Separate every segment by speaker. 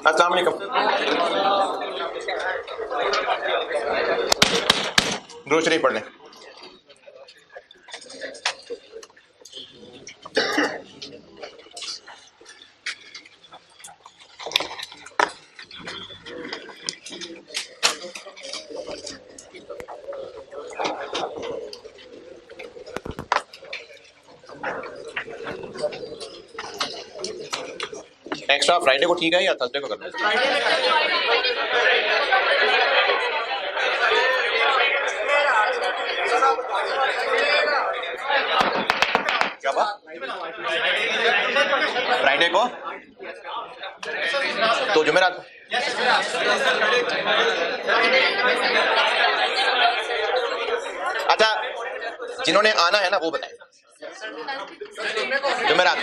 Speaker 1: अस्सलाम वालेकुम। दुरूद शरीफ पढ़ लें। एक्स्ट्रा फ्राइडे को ठीक है या थर्सडे को करना है? क्या बात? फ्राइडे को तो जुमेरात। अच्छा, जिन्होंने आना है ना वो बताएं। जुमेरात।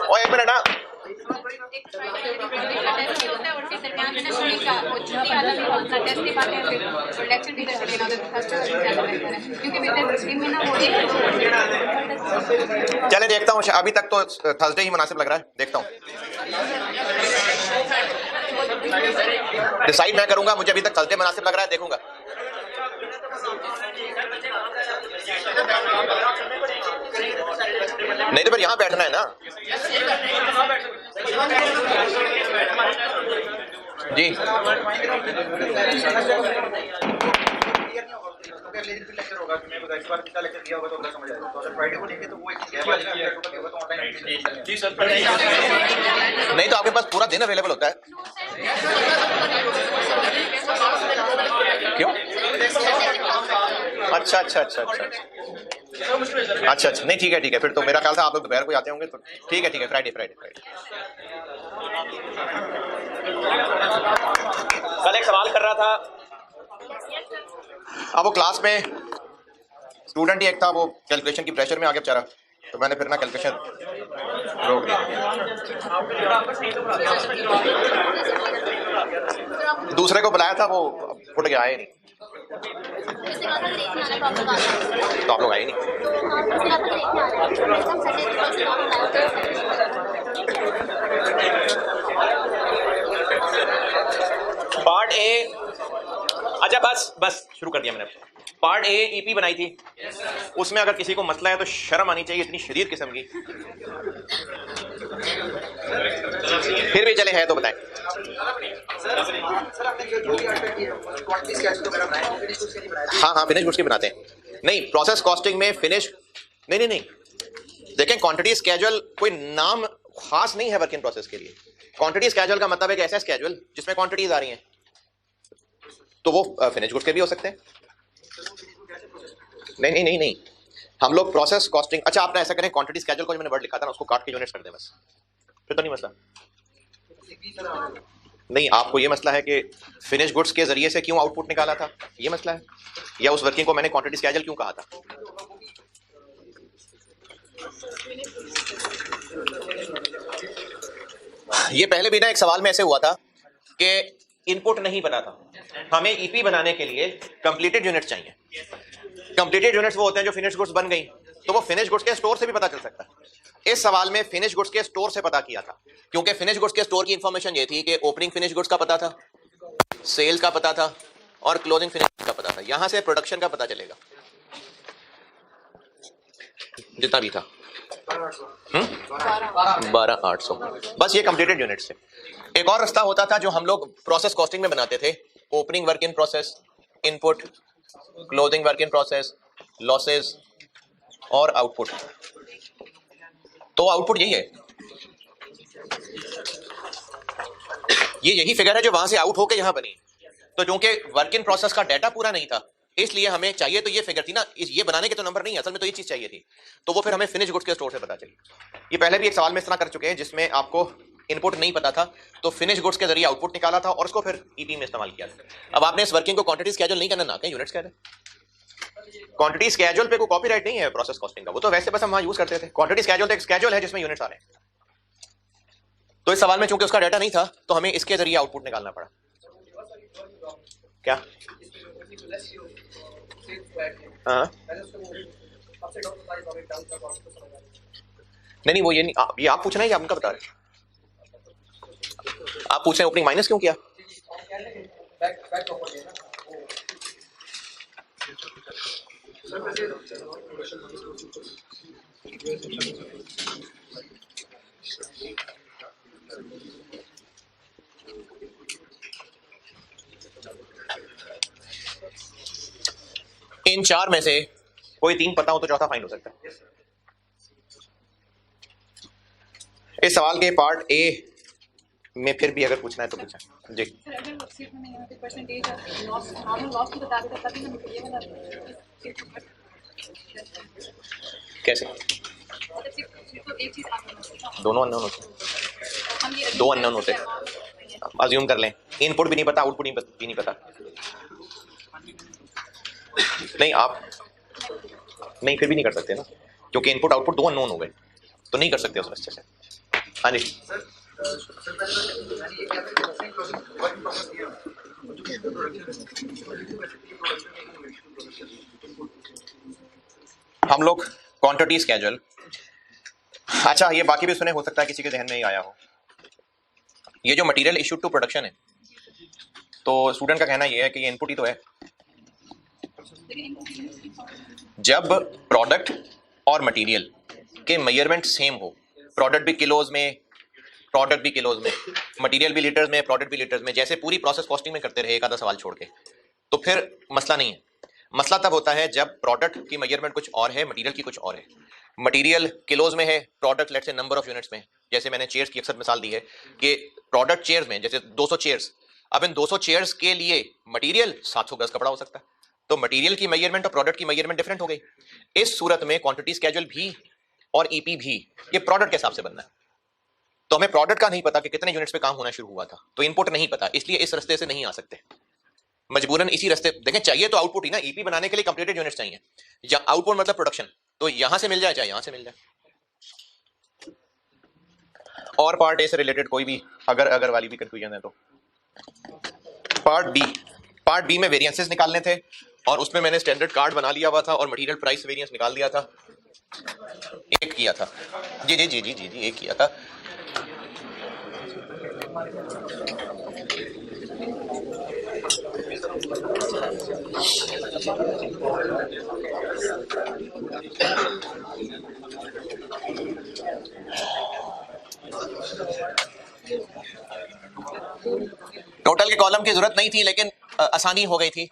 Speaker 1: और एक मिनट ना, चले देखता हूँ। अभी तक तो थर्सडे ही मुनासिब लग रहा है, देखता हूँ। डिसाइड मैं करूंगा, मुझे अभी तक थर्सडे मुनासिब लग रहा है, देखूंगा। नहीं तो फिर यहाँ बैठना है ना जी। नहीं तो आपके पास पूरा दिन अवेलेबल होता है। क्यों? अच्छा अच्छा अच्छा अच्छा अच्छा अच्छा, नहीं ठीक है फिर तो मेरा ख्याल था आप लोग दोपहर को आते होंगे, तो ठीक है फ्राइडे। कल एक सवाल कर रहा था, अब वो क्लास में स्टूडेंट ही एक था, वो कैलकुलेशन की प्रेशर में आ गया बेचारा, तो मैंने फिर ना कैलकुलेशन रोक दिया। दूसरे को बुलाया था, वो फुट गया, आए नहीं। तो आप लोग आए नहीं। पार्ट ए, अच्छा बस शुरू कर दिया मैंने। पार्ट ए ईपी बनाई थी, उसमें अगर किसी को मसला है तो शर्म आनी चाहिए, इतनी शदीद किस्म की। फिर भी चले है तो बताएं। हाँ फिनिश गुड्स की बनाते हैं। नहीं, प्रोसेस कॉस्टिंग में फिनिश नहीं देखें, क्वांटिटी स्केड्यूल कोई नाम खास नहीं है वर्क इन प्रोसेस के लिए। क्वांटिटी स्केड्यूल का मतलब एक ऐसा स्केड्यूल जिसमें क्वांटिटीज आ रही हैं, तो वो फिनिश गुड्स के भी हो सकते हैं। नहीं, हम लोग प्रोसेस कॉस्टिंग, अच्छा आपने ऐसा करें, क्वांटिटी स्केड्यूल को जो मैंने वर्ड लिखा था ना उसको काट के यूनिट्स कर दें बस, फिर तो नहीं मसला। नहीं, आपको ये मसला है कि फिनिश गुड्स के जरिए से क्यों आउटपुट निकाला था, ये मसला है, या उस वर्किंग को मैंने क्वांटिटी स्केड्यूल क्यों कहा था। ये पहले भी ना एक सवाल में ऐसे हुआ था कि इनपुट नहीं बना था, हमें ईपी बनाने के लिए कंप्लीटेड यूनिट्स चाहिए। कंप्लीटेड यूनिट्स वो होते हैं जो फिनिश गुड्स बन गई, तो वो फिनिश गुड्स के स्टोर से भी पता चल सकता है। इस सवाल में फिनिश गुड्स के स्टोर से पता किया था, क्योंकि फिनिश गुड्स के स्टोर की इंफॉर्मेशन ये थी कि ओपनिंग फिनिश गुड्स का पता था, सेल का पता था और क्लोजिंग फिनिश का पता था। यहां से प्रोडक्शन का पता चलेगा जितना भी था। 12,800, बस ये कंप्लीटेड यूनिट्स थे। एक और रास्ता होता था जो हम लोग प्रोसेस कॉस्टिंग में बनाते थे, opening work in process, input, closing work in process, losses और आउटपुट। तो आउटपुट यही है, यही फिगर है जो वहां से आउट होकर यहां बनी। तो क्योंकि वर्क इन प्रोसेस का डाटा पूरा नहीं था, इसलिए हमें चाहिए तो ये फिगर थी ना, ये बनाने के तो नंबर नहीं, असल में तो ये चीज चाहिए थी, तो वो फिर हमें फिनिश गुड्स के स्टोर से पता चली। ये पहले भी एक सवाल में इस तरह कर चुके हैं जिसमें आपको इनपुट नहीं पता था, तो फिनिश गुड्स के जरिए आउटपुट निकाला था और उसको फिर ईपी में इस्तेमाल किया था। अब आपने इस वर्किंग को क्वांटिटी स्केड्यूल नहीं करना, ना कहीं यूनिट्स कह दें। क्वांटिटी स्केड्यूल पे कोई कॉपीराइट नहीं है प्रोसेस कॉस्टिंग का, वो तो वैसे बस हम वहां यूज करते थे। क्वांटिटी स्केड्यूल तो एक स्केड्यूल है जिसमें यूनिट्स आ रहे हैं। तो इस सवाल में चूंकि उसका डाटा नहीं था तो हमें इसके जरिए आउटपुट निकालना पड़ा। क्या हाँ नहीं वो ये नहीं, ये आप पूछना है या आपका बता रहे? आप पूछ रहे हैं ओपनिंग माइनस क्यों किया? इन चार में से कोई तीन पता हो तो चौथा फाइंड हो सकता है। इस सवाल के पार्ट ए में फिर भी अगर पूछना है तो पूछा जी। कैसे? दोनों अननोन होते, दो अननोन होते, अज्यूम कर लें इनपुट भी नहीं पता आउटपुट भी नहीं पता। नहीं आप नहीं फिर भी नहीं कर सकते ना, क्योंकि इनपुट आउटपुट दो अननोन हो गए, तो नहीं कर सकते उस रास्ते से। हाँ जी हम लोग क्वांटिटी स्केड्यूल, अच्छा ये बाकी भी सुने, हो सकता है किसी के ध्यान में ही आया हो। ये जो मटेरियल इशू टू प्रोडक्शन है, तो स्टूडेंट का कहना ये है कि ये इनपुट ही तो है। जब प्रोडक्ट और मटेरियल के मेजरमेंट सेम हो, प्रोडक्ट भी किलोज में, प्रोडक्ट भी किलोज में, मटेरियल भी लीटर्स में, प्रोडक्ट भी लीटर्स में, जैसे पूरी प्रोसेस कॉस्टिंग में करते रहे एक आधा सवाल छोड़ के, तो फिर मसला नहीं है। मसला तब होता है जब प्रोडक्ट की मेजरमेंट कुछ और है, मटेरियल की कुछ और है। मटेरियल किलोज में है, product let's say number of units में। जैसे मैंने चेयर्स की अक्सर मिसाल दी है कि प्रोडक्ट चेयर्स में जैसे 200 चेयर्स, अब इन 200 चेयर्स के लिए मटेरियल 700 गज कपड़ा हो सकता है, तो मटेरियल की मेजरमेंट और प्रोडक्ट की मेजरमेंट डिफरेंट हो गई। इस सूरत में क्वांटिटी स्केड्यूल भी और ईपी भी ये प्रोडक्ट के हिसाब से बनना है। तो हमें प्रोडक्ट का नहीं पता कि कितने यूनिट्स पे काम होना शुरू हुआ था, तो इनपुट नहीं पता, इसलिए इस रास्ते से नहीं आ सकते, मजबूरन इसी रास्ते। देखें चाहिए तो आउटपुट ही ना, ईपी बनाने के लिए कंप्लीटेड यूनिट्स चाहिए, या आउटपुट मतलब प्रोडक्शन, तो यहां से मिल जाए चाहे यहां से मिल जाए। और पार्ट ए से रिलेटेड कोई भी अगर वाली भी कंफ्यूजन है तो पार्ट बी में वेरिएंसेस निकालने थे, और उसमें मैंने स्टैंडर्ड कार्ड बना लिया हुआ था और मटेरियल प्राइस वेरिएंस निकाल दिया था, एक किया था जी जी जी जी जी जी एक किया था। टोटल के कॉलम की जरूरत नहीं थी, लेकिन आसानी हो गई थी।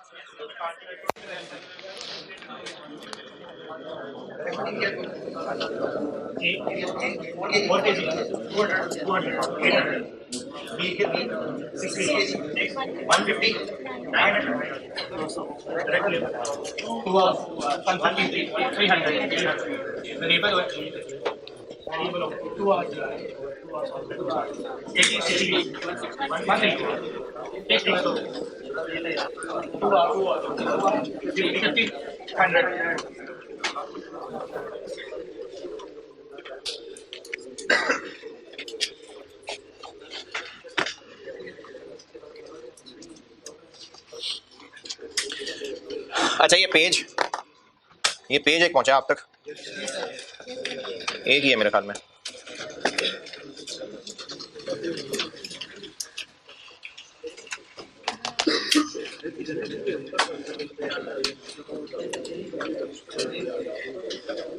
Speaker 1: अच्छा ये पेज एक पहुंचा आप तक, एक ही है मेरे ख्याल में।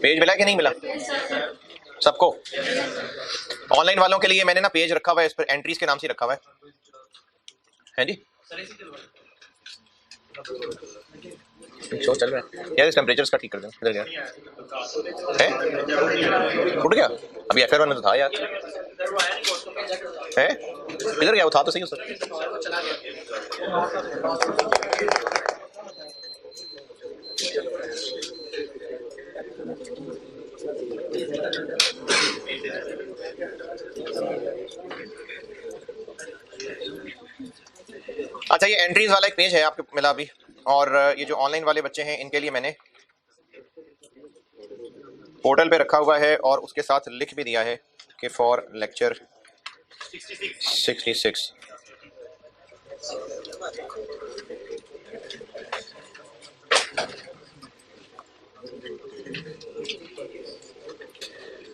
Speaker 1: पेज मिला कि नहीं मिला सबको? ऑनलाइन वालों के लिए मैंने ना पेज रखा हुआ है, इस पर एंट्रीज के नाम से रखा हुआ है जी। शो चल रहा है यार, इस टेम्परेचर का ठीक कर दो। किधर गया है? उठ गया अभी, FR1 में तो था यार, है किधर गया? वो था तो सही उसका। अच्छा ये एंट्रीज वाला एक पेज है आपको मिला अभी, और ये जो ऑनलाइन वाले बच्चे हैं इनके लिए मैंने पोर्टल पे रखा हुआ है, और उसके साथ लिख भी दिया है कि फॉर लेक्चर 66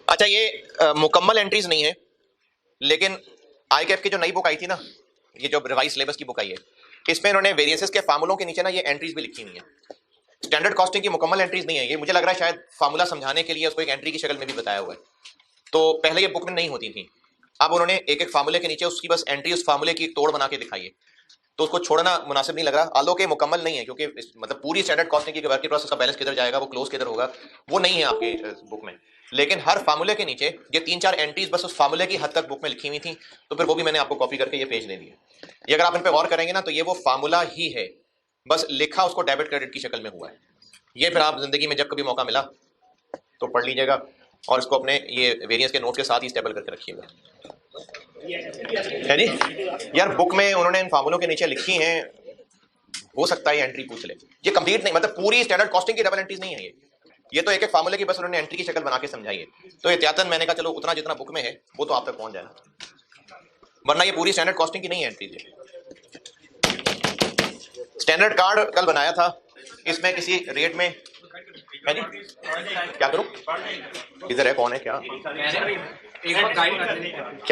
Speaker 1: अच्छा, ये मुकम्मल एंट्रीज नहीं है, लेकिन ICAF की जो नई बुक आई थी ना, ये जो रिवाइज सिलेबस की बुक आई है, इसमें इन्होंने वेरिएंसेस के फार्मूलों के नीचे ना ये एंट्रीज भी लिखी हुई है। स्टैंडर्ड कॉस्टिंग की मुकम्मल एंट्रीज नहीं है ये, मुझे लग रहा है शायद फार्मूला समझाने के लिए उसको एक एंट्री की शक्ल में भी बताया हुआ है। तो पहले ये बुक में नहीं होती थी, अब उन्होंने एक एक फार्मूले के नीचे उसकी बस एंट्री उस फार्मूले की तोड़ बना के दिखाई है, तो उसको छोड़ना मुनासिब नहीं लग रहा। आलो के मुकम्मल नहीं है, क्योंकि मतलब पूरी स्टैंडर्ड कॉस्टिंग की वर्किंग प्रोसेस का बैलेंस किधर जाएगा, वो क्लोज किधर होगा, वो नहीं है आपकी बुक में। लेकिन हर फार्मूले के नीचे ये 3-4 एंट्रीज बस उस फार्मूले की हद तक बुक में लिखी हुई थी, तो फिर वो भी मैंने आपको कॉपी करके ये पेज दे दिया। ये अगर आप इन पे गौर करेंगे ना, तो ये वो फार्मूला ही है, बस लिखा उसको डेबिट क्रेडिट की शक्ल में हुआ है। ये फिर आप जिंदगी में जब कभी मौका मिला तो पढ़ लीजिएगा, और इसको अपने ये वेरिएंस के नोट के साथ ही स्टेबल करके रखिएगा। है जी यार, बुक में उन्होंने इन फार्मूलों के नीचे लिखी हैं, हो सकता है एंट्री पूछ ले। ये कंप्लीट नहीं, मतलब पूरी स्टैंडर्ड कॉस्टिंग की डबल एंट्रीज नहीं है ये तो एक एक फार्मूले की बस उन्होंने एंट्री की शक्ल बना के समझाई है। तो एहतियातन मैंने कहा चलो उतना जितना बुक में है वो तो आप तक पहुंच जाएगा, वरना ये पूरी स्टैंडर्ड कॉस्टिंग की नहीं है एंट्रीज। स्टैंडर्ड कार्ड कल बनाया था, इसमें किसी रेट में है जी, क्या करूं, इधर है, कौन है, क्या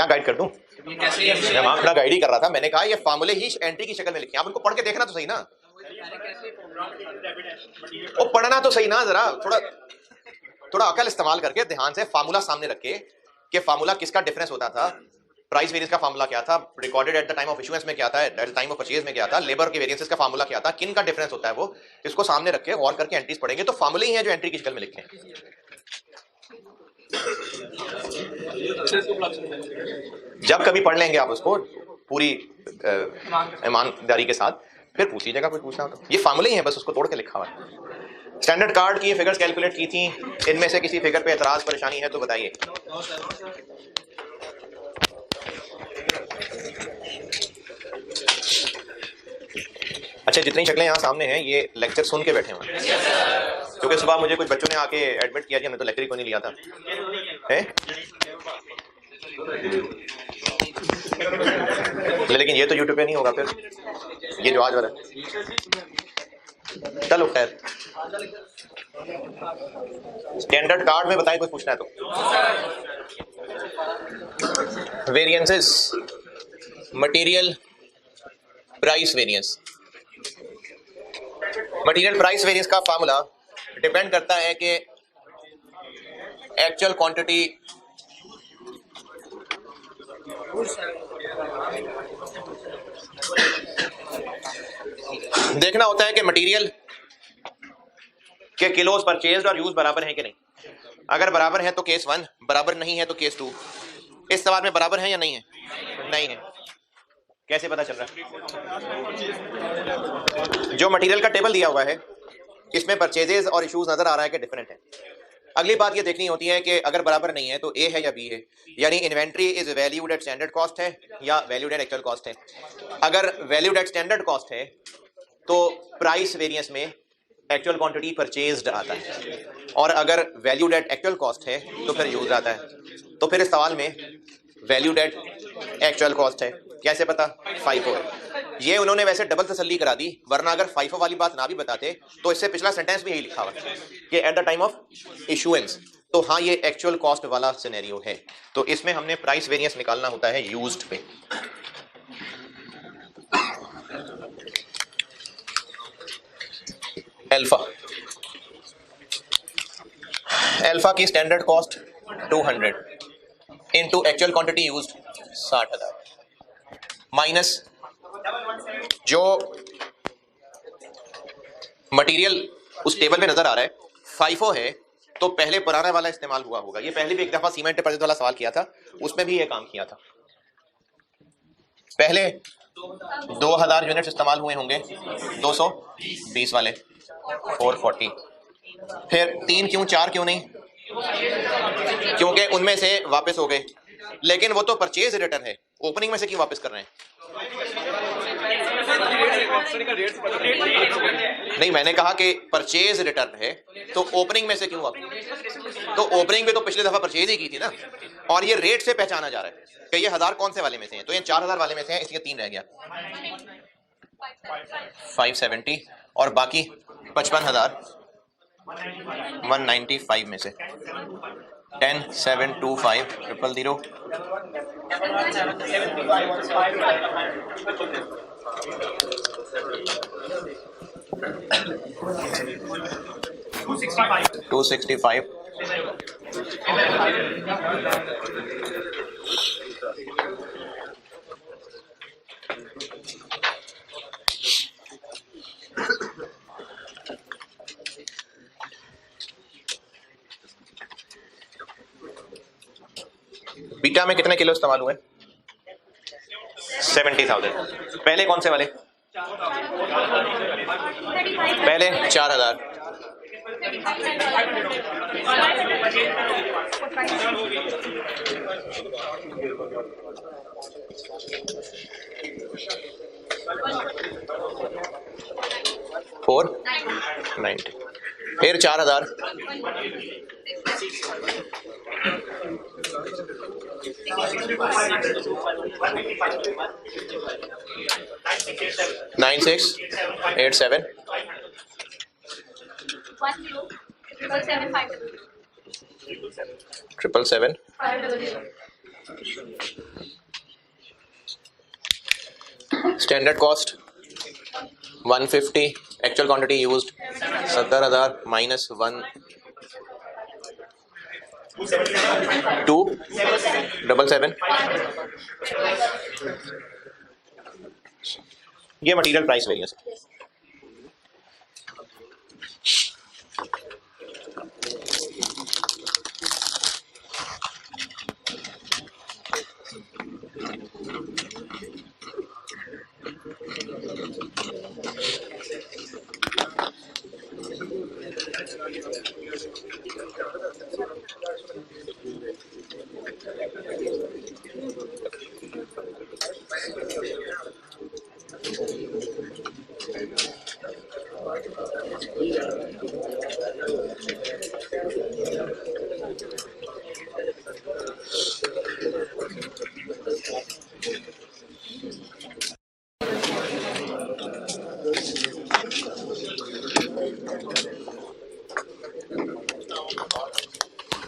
Speaker 1: गाइड कर दूं? मैं वहां खड़ा गाइड ही कर रहा था, मैंने कहा ये फार्मूले ही एंट्री की शक्ल में लिखे, आप इनको पढ़ के देखना तो सही ना, वो पढ़ना तो सही ना, जरा थोड़ा अकल इस्तेमाल करके ध्यान से फार्मूला सामने रख के कि फार्मूला किसका डिफरेंस होता था, प्राइस वेरिएंस का फार्मूला क्या था, recorded at the time of issuance में क्या था, at the time of purchase में क्या था, लेबर के वेरिएंसेस का फार्मूला क्या था, किन का डिफरेंस होता है, वो इसको सामने रख के गौर करके एंट्रीज पढ़ेंगे तो फार्मूले ही हैं जो एंट्री की शक्ल में लिखे हैं। जब कभी पढ़ लेंगे आप उसको पूरी ईमानदारी के साथ, फिर पूछ लीजिएगा कोई पूछना हो तो। ये फार्मूले ही है, बस उसको तोड़ के लिखा हुआ है। स्टैंडर्ड कार्ड की ये फिगर्स कैलकुलेट की थी, इनमें से किसी फिगर पे एतराज परेशानी है तो बताइए। अच्छा, जितनी शक्लें यहाँ सामने हैं ये लेक्चर सुन के बैठे हुए हैं, क्योंकि सुबह मुझे कुछ बच्चों ने आके एडमिट किया, हमने तो लेक्चर ही को नहीं लिया था है? लेकिन ये तो यूट्यूब पे नहीं होगा, फिर ये जो आज वाला चलो खैर। स्टैंडर्ड कार्ड में बताएं, कुछ पूछना है तो। Variances, material price variance. Material price variance का फार्मूला डिपेंड करता है कि एक्चुअल क्वांटिटी देखना होता है कि मटेरियल के किलोज परचेज्ड और यूज बराबर हैं कि नहीं। अगर बराबर है तो केस 1, बराबर नहीं है तो केस 2। इस सवाल में बराबर है या नहीं है? नहीं है। कैसे पता चल रहा है? जो मटेरियल का टेबल दिया हुआ है इसमें परचेजेस और इश्यूज नजर आ रहा है कि डिफरेंट है। अगली बात ये देखनी होती है कि अगर बराबर नहीं है तो ए है या बी है, यानी inventory is valued at standard cost है या वैल्यूड एट एक्चुअल कॉस्ट है। अगर वैल्यूड एट स्टैंडर्ड कॉस्ट है तो प्राइस वेरिएंस में एक्चुअल क्वांटिटी परचेज्ड आता है, और अगर वैल्यूड एट एक्चुअल कॉस्ट है तो फिर यूज आता है। तो फिर इस सवाल में वैल्यूड एट एक्चुअल कॉस्ट है, कैसे पता? FIFO है। ये उन्होंने वैसे डबल तसल्ली करा दी, वरना अगर FIFO वाली बात ना भी बताते तो इससे पिछला सेंटेंस भी यही लिखा हुआ कि at the time of issuance. तो हाँ, ये एक्चुअल कॉस्ट वाला सिनेरियो है, तो इसमें हमने प्राइस वेरिएंस निकालना होता है यूज्ड पे। अल्फा की standard cost 200 into actual quantity used 60,000 minus जो मटेरियल उस टेबल में नजर आ रहा है FIFO है, तो पहले पुराना वाला इस्तेमाल हुआ होगा। ये पहले भी एक दफा सीमेंट परचेज वाला सवाल किया था, उसमें भी ये काम किया था। पहले 2000 यूनिट्स इस्तेमाल हुए होंगे, 220 वाले 440। फिर 3 क्यों 4 क्यों नहीं? क्योंकि उनमें से वापस हो गए, लेकिन वो तो परचेज रिटर्न है, ओपनिंग में से क्यों वापस कर रहे हैं? नहीं, मैंने कहा कि परचेज रिटर्न है तो ओपनिंग में से क्यों वापस? तो ओपनिंग में तो पिछले दफा परचेज ही की थी ना, और ये रेट से पहचाना जा रहा है कि ये 1000 कौन से वाले में से हैं, तो ये 4000 वाले में से हैं, इसलिए 3 रह गया 570, और बाकी 55,000 195 में से 10 7 2 5 0 0 265 बीटा में कितने किलो इस्तेमाल हुए? 70,000। पहले कौन से वाले? पहले 4,000। फोर 90, फिर 4,000, 9687 777 standard cost 150, actual quantity used 70,000 minus 1 277। ये material price variance.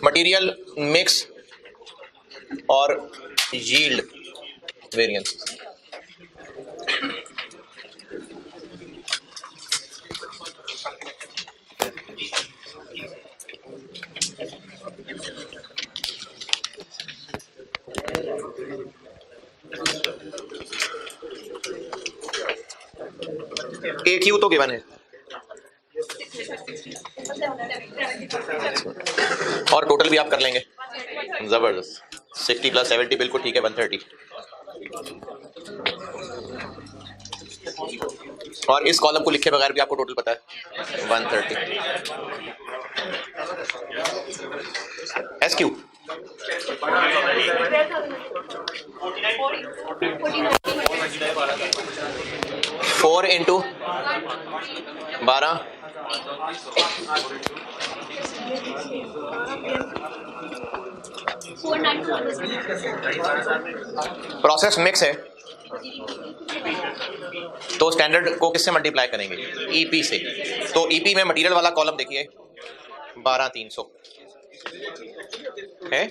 Speaker 1: Material mix और यील्ड वेरिएंस। AQ तो गिवन है और टोटल भी आप कर लेंगे। जबरदस्त। 60 + 70 बिल्कुल ठीक है। 130। और इस कॉलम को लिखे बगैर भी आपको टोटल पता है 130। SQ 4 × 12 प्रोसेस मिक्स है तो स्टैंडर्ड को किससे मल्टीप्लाई करेंगे? ईपी से। तो ईपी में मटेरियल वाला कॉलम देखिए 12,300 है।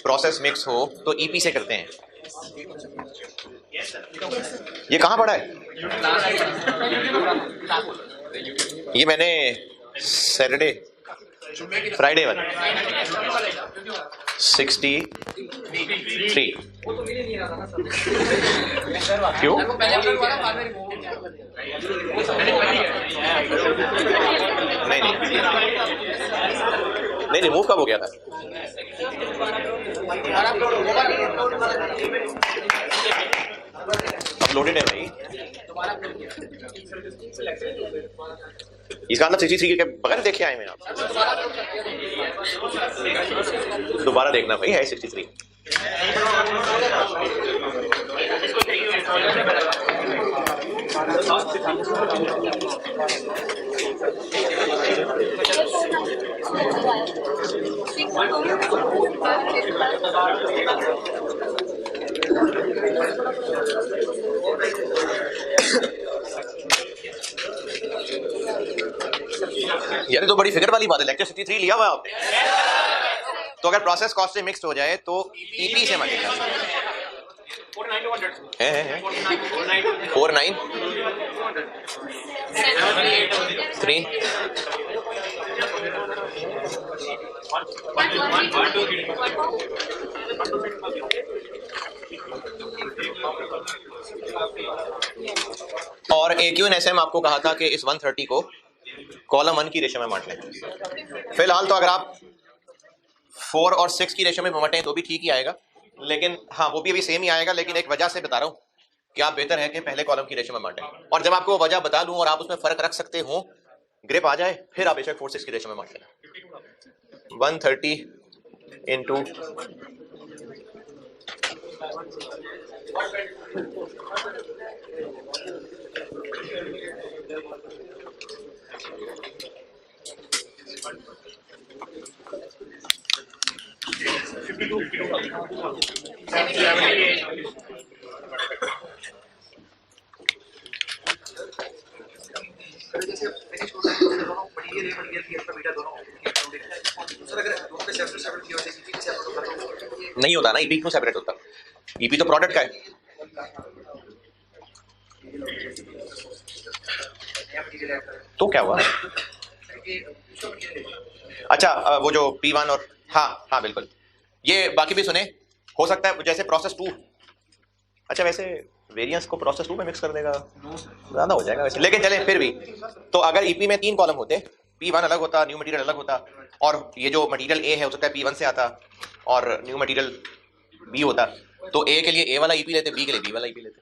Speaker 1: प्रोसेस मिक्स हो तो ईपी से करते हैं। ये कहाँ पड़ा है? ये मैंने सैटरडे फ्राइडे वाला 63। क्यों? नहीं रिमूव कब हो गया था? अपलोडेड है भाई। इसका मतलब 63 के बगैर देखे आए मैं आप। दोबारा देखना भाई, है 63। यार ये तो बड़ी फिगर वाली बात है, लेक्चर 63 लिया हुआ है आपने। तो अगर प्रोसेस कॉस्ट से मिक्स्ड हो जाए तो ईपी से मल्टीप्लाई है 49 3 और AQNSM आपको कहा था कि इस 130 को कॉलम 1 की रेशो में बांट लें। फिलहाल तो अगर आप 4 और 6 की रेशो में बांटें तो भी ठीक ही आएगा, लेकिन हाँ वो भी अभी सेम ही आएगा, लेकिन एक वजह से बता रहा हूँ कि आप बेहतर है कि पहले कॉलम की रेशो में बांटें, और जब आपको वजह बता दूं और आप उसमें फर्क रख सकते हो, ग्रिप आ जाए, फिर आप बेशक 4-6 की रेशो में बांट लेना। 130 इंटू नहीं होता ना, ईपी क्यों सेपरेट होता? ईपी तो प्रोडक्ट का है। तो क्या हुआ? अच्छा वो जो P1 और हाँ बिल्कुल, ये बाकी भी सुने, हो सकता है जैसे प्रोसेस 2, अच्छा वैसे वेरिएंस को प्रोसेस 2 में मिक्स कर देगा ज्यादा हो जाएगा वैसे, लेकिन चले फिर भी। तो अगर ईपी में 3 कॉलम होते, P1 अलग होता, न्यू मटेरियल अलग होता, और ये जो मटेरियल ए है हो सकता है P1 से आता और न्यू मटेरियल बी होता, तो ए के लिए ए वाला ईपी लेते, बी के लिए बी वाला ईपी लेते।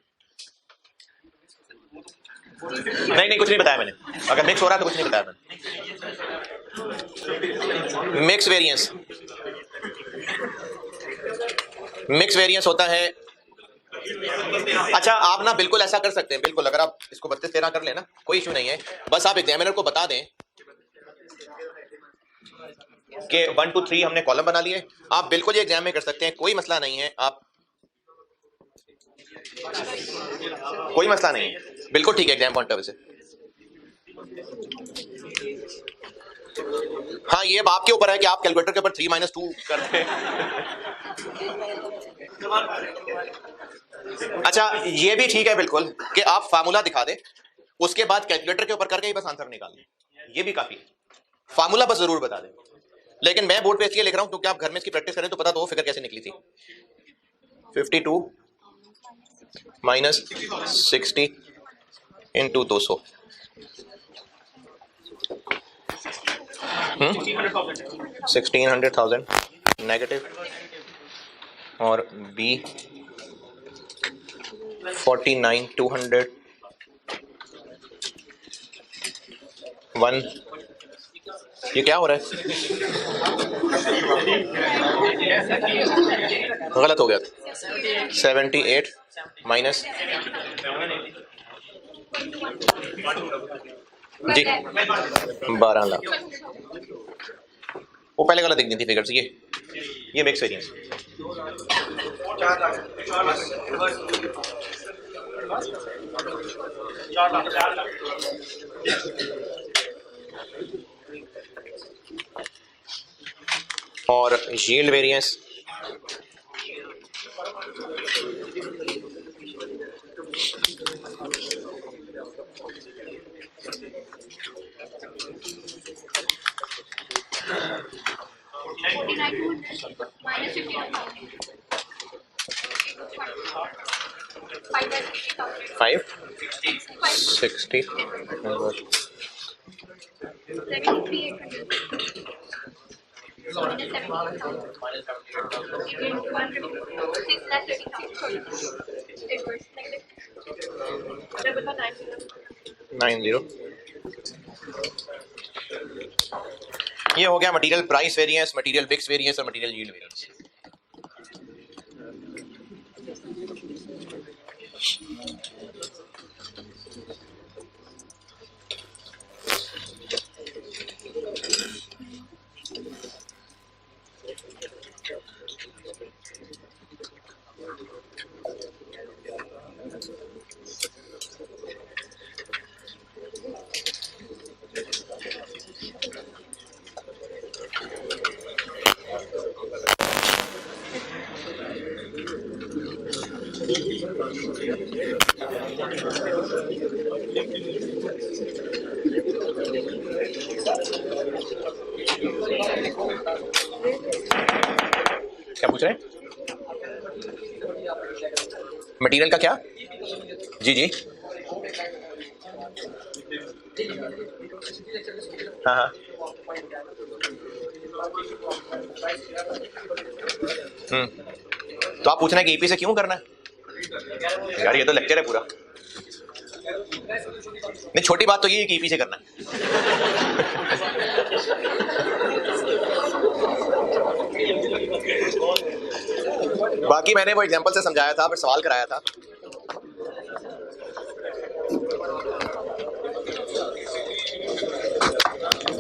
Speaker 1: नहीं कुछ नहीं बताया मैंने, अगर मिक्स हो रहा है तो कुछ नहीं बताया मैंने। मिक्स वेरिएंस होता है। अच्छा आप ना बिल्कुल ऐसा कर सकते हैं, बिल्कुल अगर आप इसको 32-13 कर लेना कोई इशू नहीं है, बस आप एग्जामिनर को बता दें कि 1 2 3 हमने कॉलम बना लिए, आप बिल्कुल ये एग्जाम में कर सकते हैं, कोई मसला नहीं है, आप कोई मसला नहीं है, बिल्कुल ठीक है एग्जाम पॉइंट ऑफ व्यू से। हाँ ये अब आपके ऊपर है कि आप कैलकुलेटर के ऊपर 3 - 2 करते हैं। अच्छा ये भी ठीक है बिल्कुल कि आप फार्मूला दिखा दे, उसके बाद कैलकुलेटर के ऊपर करके ही बस आंसर निकाल लें, ये भी काफी, फार्मूला बस जरूर बता दें। लेकिन मैं बोर्ड पे इसलिए लिख रहा हूं क्योंकि आप घर में इसकी प्रैक्टिस करें तो पता तो हो फिगर कैसे निकली थी। 52 - 60 इंटू 200 1600,000 नेगेटिव, और बी 49,200 1, ये क्या हो रहा है? गलत हो गया, 78 माइनस जी 12 लाख, वो पहले गलत दिख दी थी फिगर से, ये मिक्स वेरिएंस। और यील्ड वेरिएंस फाइव 60 90। ये हो गया material price variance, material mix variance और मटेरियल यील्ड वेरिएंस। क्या पूछ रहे हैं? मटेरियल का क्या? जी जी, हाँ हाँ, तो आप पूछ रहे हैं कि ईपी से क्यों करना है? यार ये तो लेक्चर है पूरा। नहीं, छोटी बात तो ये है कि ईपी से करना है। बाकी मैंने वो एग्जांपल से समझाया था, फिर सवाल कराया था।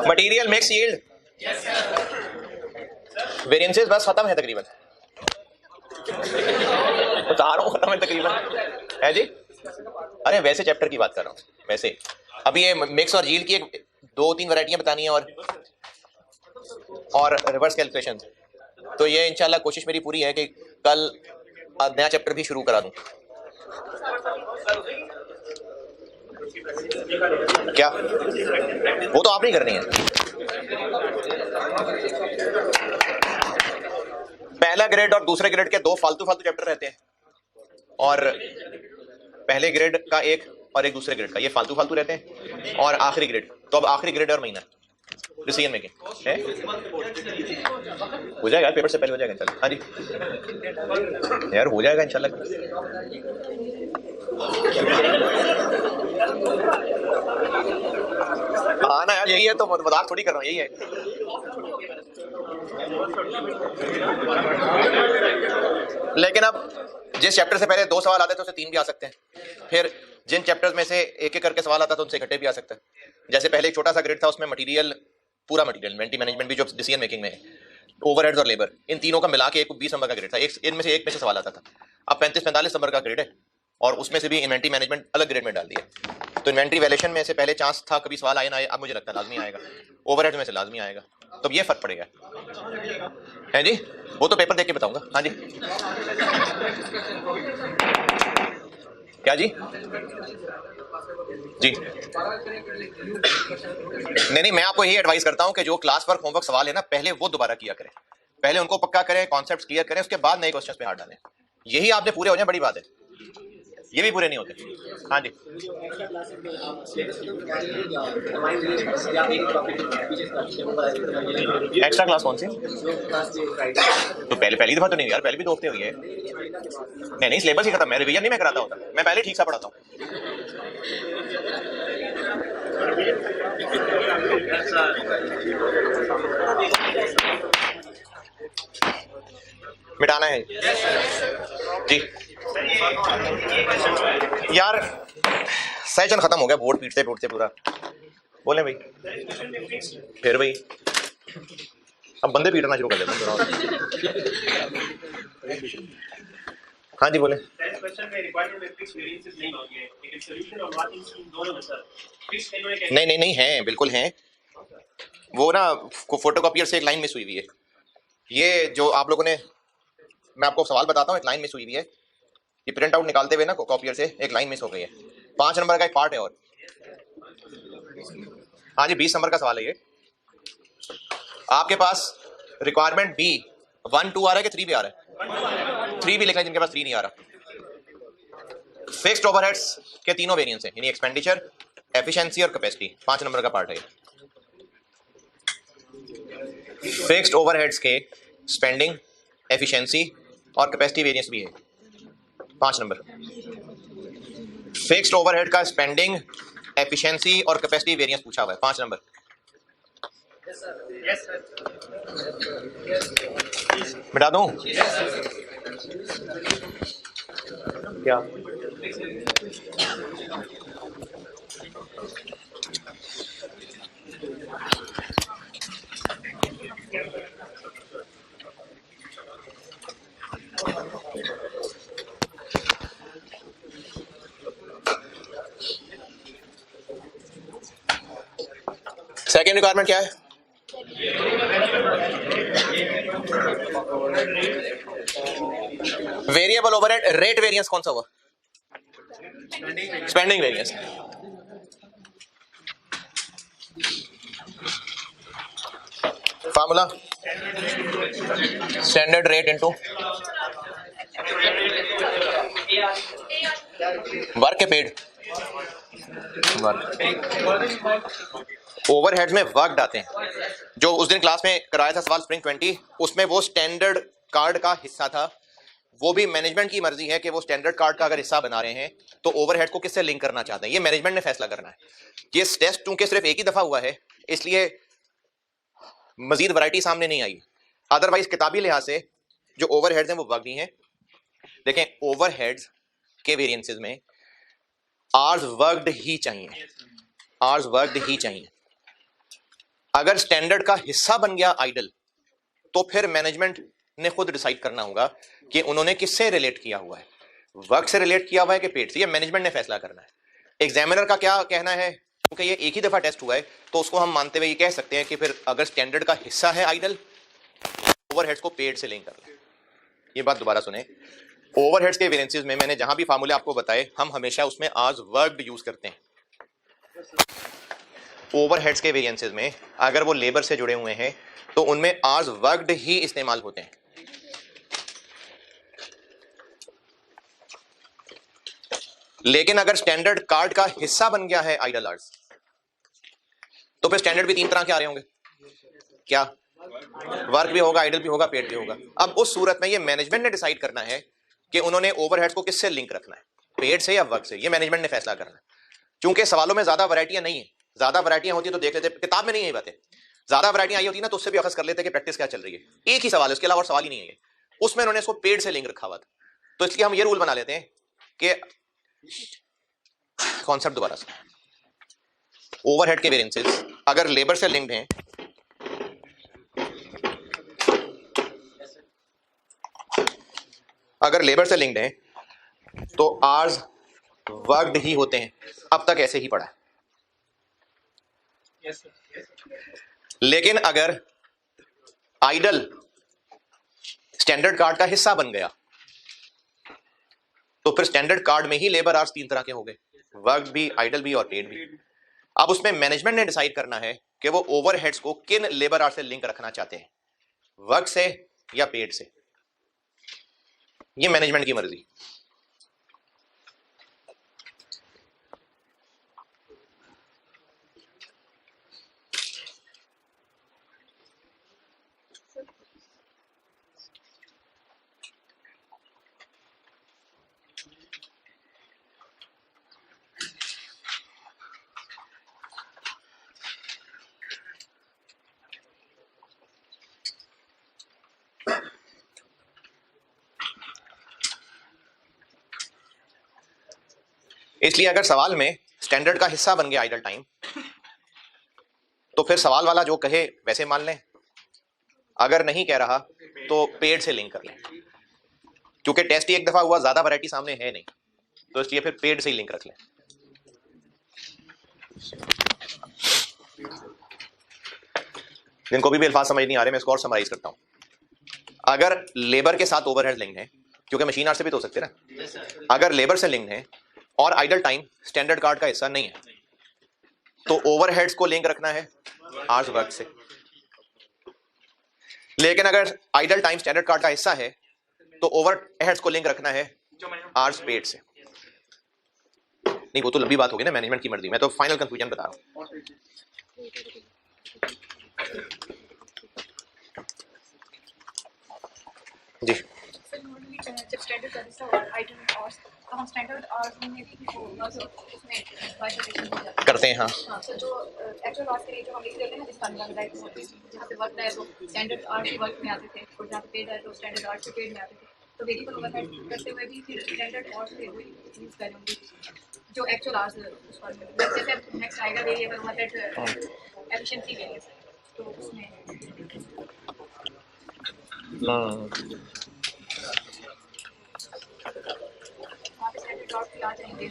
Speaker 1: मटेरियल मिक्स यील्ड वेरिएंसेस बस खत्म है तकरीबन, बता रहा हूँ खत्म है तकरीबन, है जी। अरे वैसे चैप्टर की बात कर रहा हूँ वैसे। अभी ये मिक्स और यील्ड की एक 2-3 वैरायटियां बतानी है और रिवर्स कैलकुलेशन। तो ये इंशाल्लाह कोशिश मेरी पूरी है कि कल नया चैप्टर भी शुरू करा दूं। क्या वो तो आप नहीं करनी है। पहला ग्रेड और दूसरे ग्रेड के 2 फालतू चैप्टर रहते हैं, और पहले ग्रेड का एक और एक दूसरे ग्रेड का, ये फालतू रहते हैं। और आखिरी ग्रेड, तो अब आखिरी ग्रेड और महीना डिसीजन मेकिंग है, हो जाएगा पेपर से पहले, हो जाएगा इंशाल्लाह। हाँ जी यार, हो जाएगा इंशाल्लाह। हाँ ना यार, यही है, तो मजाक थोड़ी कर रहा हूँ, यही है। लेकिन अब जिस चैप्टर से पहले 2 सवाल आते थे उससे 3 भी आ सकते हैं, फिर जिन चैप्टर्स में से एक करके सवाल आता था उनसे इकट्ठे भी आ सकते हैं। जैसे पहले एक छोटा सा ग्रेड था, उसमें मटेरियल, पूरा मटेरियल, इन्वेंटरी मैनेजमेंट भी जो डिसीजन मेकिंग में है, ओवरहेड्स और लेबर, इन तीनों का मिला के एक 20 नंबर का ग्रेड था। इनमें से एक में से सवाल आता था। अब 35-45 नंबर का ग्रेड है, और उसमें से भी इन्वेंटरी मैनेजमेंट अलग ग्रेड में डाल दिया। तो इन्वेंटरी वैल्यूएशन में से पहले चांस था कभी सवाल आए ना आए, अब मुझे लगता है लाजमी आएगा। ओवरहेड्स में से लाजमी आएगा, तो ये फर्क पड़ेगा, है जी। वो तो पेपर देख के बताऊंगा। हाँ जी, क्या जी? जी नहीं, मैं आपको यही एडवाइस करता हूं कि जो क्लास वर्क होमवर्क सवाल है ना, पहले वो दोबारा किया करें, पहले उनको पक्का करें, कॉन्सेप्ट्स क्लियर करें, उसके बाद नए क्वेश्चंस पे हाथ डालें। यही आपने पूरे हो जाए, बड़ी बात है। ये भी पूरे नहीं होते। हाँ जी, एक्स्ट्रा क्लास कौन सी? तो पहली दफा तो नहीं यार, पहले भी 2 हफ्ते हुई है। नहीं, सिलेबस ही खत्म, मैं रिवीजन नहीं मैं कराता होता, मैं पहले ठीक सा पढ़ाता हूँ। मिटाना है जी यार, सेशन खत्म हो गया, बोर्ड पीटते पूरा। बोले भाई, फिर भाई अब बंदे पीटना शुरू कर देते हैं। हाँ जी बोले। नहीं है, बिल्कुल है। वो ना फोटोकॉपियर से एक लाइन मिस हुई हुई है। ये जो आप लोगों ने, मैं आपको सवाल बताता हूँ, एक लाइन मिस हुई हुई है। ये प्रिंट आउट निकालते हुए ना कॉपियर से एक लाइन मिस हो गई है। 5 नंबर का एक पार्ट है। और हाँ जी, 20 नंबर का सवाल है ये। आपके पास रिक्वायरमेंट बी 1 2 आ रहा है कि 3 भी आ रहा है? 3 भी लिखना है जिनके पास 3 नहीं आ रहा। फिक्स्ड ओवरहेड्स के तीनों वेरिएंस हैं, यानी एक्सपेंडिचर, एफिशिएंसी और कैपेसिटी। 5 नंबर का पार्ट है। फिक्स्ड ओवरहेड्स के स्पेंडिंग, एफिशिएंसी और कैपेसिटी वेरिएंस भी है। 5 नंबर। फिक्स्ड ओवरहेड का स्पेंडिंग, एफिशिएंसी और कैपेसिटी वेरिएंस पूछा हुआ है। 5 नंबर। मिटा दूं क्या? सेकेंड रिक्वायरमेंट क्या है? वेरिएबल ओवरहेड रेट वेरिएंस कौन सा हुआ? Spending variance. Formula standard rate into work के पेड। ओवरहेड्स में वर्क आते हैं। जो उस दिन क्लास में कराया था सवाल स्प्रिंग 20, उसमें वो स्टैंडर्ड कार्ड का हिस्सा था। वो भी मैनेजमेंट की मर्जी है कि वो स्टैंडर्ड कार्ड का अगर हिस्सा बना रहे हैं तो ओवरहेड को किससे लिंक करना चाहते हैं, ये मैनेजमेंट ने फैसला करना है। ये टेस्ट चूंकि सिर्फ एक ही दफा हुआ है इसलिए मजीद वैरायटी सामने नहीं आई। अदरवाइज किताबी लिहाज से जो ओवरहेड्स हैं वो वर्क नहीं है। देखें ओवरहेड्स के वेरिएंसेस में आर्स वर्कड ही चाहिए, आर्स वर्कड ही चाहिए। अगर स्टैंडर्ड का हिस्सा बन गया आइडल तो फिर मैनेजमेंट ने खुद डिसाइड करना होगा कि उन्होंने किससे रिलेट किया हुआ है, वर्क से रिलेट किया हुआ है कि पेड से। ये मैनेजमेंट ने फैसला करना है। एग्जामिनर का क्या कहना है, क्योंकि ये एक ही दफा टेस्ट हुआ है तो उसको हम मानते हुए ये कह सकते हैं कि फिर अगर स्टैंडर्ड का हिस्सा है आइडल, ओवरहेड्स को पेड से लिंक कर लें। ये बात दोबारा सुने, ओवरहेड्स के वेरिएंसेस में मैंने जहां भी फार्मूले आपको बताए हम हमेशा उसमें आज वर्कड यूज करते हैं। ओवरहेड्स के वेरिएंसेस में अगर वो लेबर से जुड़े हुए हैं तो उनमें आज वर्कड ही इस्तेमाल होते हैं। लेकिन अगर स्टैंडर्ड कार्ड का हिस्सा बन गया है आइडल आर्स तो फिर स्टैंडर्ड भी तीन तरह के आ रहे होंगे। क्या? वर्क भी होगा, आइडल भी होगा, पेड भी होगा। अब उस सूरत में ये मैनेजमेंट ने डिसाइड करना है कि उन्होंने ओवरहेड्स को किससे लिंक रखना है, पेड से या वर्क से। ये मैनेजमेंट ने फैसला करना है। क्योंकि सवालों में ज्यादा वैरायटियां नहीं है, ज्यादा वैरायटियां होती तो देख लेते, किताब में नहीं है ये बातें। ज्यादा वैरायटियां आई होती ना तो उससे भी अखज कर लेते कि प्रैक्टिस क्या चल रही है। एक ही सवाल है, उसके अलावा और सवाल ही नहीं है। उसमें उन्होंने इसको पेड से लिंक रखा हुआ था, तो इसलिए हम ये रूल बना लेते हैं कि कॉन्सेप्ट दोबारा से, ओवरहेड के वेरिएंसेस अगर लेबर से लिंक्ड हैं अगर लेबर से लिंक्ड हैं तो आर्स वर्कड ही होते हैं। अब तक ऐसे ही पढ़ा है। लेकिन अगर आइडल स्टैंडर्ड कार्ड का हिस्सा बन गया तो फिर स्टैंडर्ड कार्ड में ही लेबर आर्स तीन तरह के हो गए, वर्क भी, आइडल भी और पेड भी। अब उसमें मैनेजमेंट ने डिसाइड करना है कि वो ओवरहेड्स को किन लेबर आर्स से लिंक रखना चाहते हैं, वर्क से या पेड से। ये मैनेजमेंट की मर्जी। इसलिए अगर सवाल में स्टैंडर्ड का हिस्सा बन गया आइडल टाइम तो फिर सवाल वाला जो कहे वैसे मान लें, अगर नहीं कह रहा तो पेड से लिंक कर लें। क्योंकि टेस्ट ही एक दफा हुआ, ज्यादा वैरायटी सामने है नहीं, तो इसलिए फिर पेड से ही लिंक रख लें। जिनको भी अल्फाज समझ नहीं आ रहे मैं इसको और समराइज करता हूं। अगर लेबर के साथ ओवरहेड लिंक है, क्योंकि मशीन आर्ट से भी तो हो सकते ना, अगर लेबर से लिंक है और आइडल टाइम स्टैंडर्ड कार्ड का हिस्सा नहीं है तो ओवरहेड्स को लिंक रखना है आर्स वर्क से। लेकिन अगर आइडल टाइम स्टैंडर्ड कार्ड का हिस्सा है तो ओवरहेड्स को लिंक रखना है आर्स पेड से। नहीं वो तो लंबी बात होगी ना, मैनेजमेंट की मर्जी। मैं तो फाइनल कंक्लूजन बता रहा हूं। जी
Speaker 2: जब स्टैंडर्ड का हिस्सा और आइडल और तो हम स्टैंडर्ड और में भी उसमें बाइफर्केशन हो जाता है
Speaker 1: करते हैं। हाँ
Speaker 2: हाँ, तो जो एक्चुअल आर्ट्स के लिए जो हम लिख देते हैं जिस फॉर्मूला में राइट होते हैं, जहाँ पे वर्क है तो स्टैंडर्ड आर्ट्स वर्क में आते थे और जहाँ पे पेड है तो स्टैंडर्ड आर्ट्स पेड में आते थे। तो वेरिएबल ओवरहेड करते हुए भी फिर स्टैंडर्ड आर्ट्स पे वही यूज करेंगे जो एक्चुअल आर्ट्स उस फॉर्मूले में। जैसे नेक्स्ट आएगा वेरिएबल ओवरहेड एफिशिएंसी वेरिएंस, तो उसमें वहाँ पे स्टैंडर्ड आर्ट्स भी आ जाएंगे।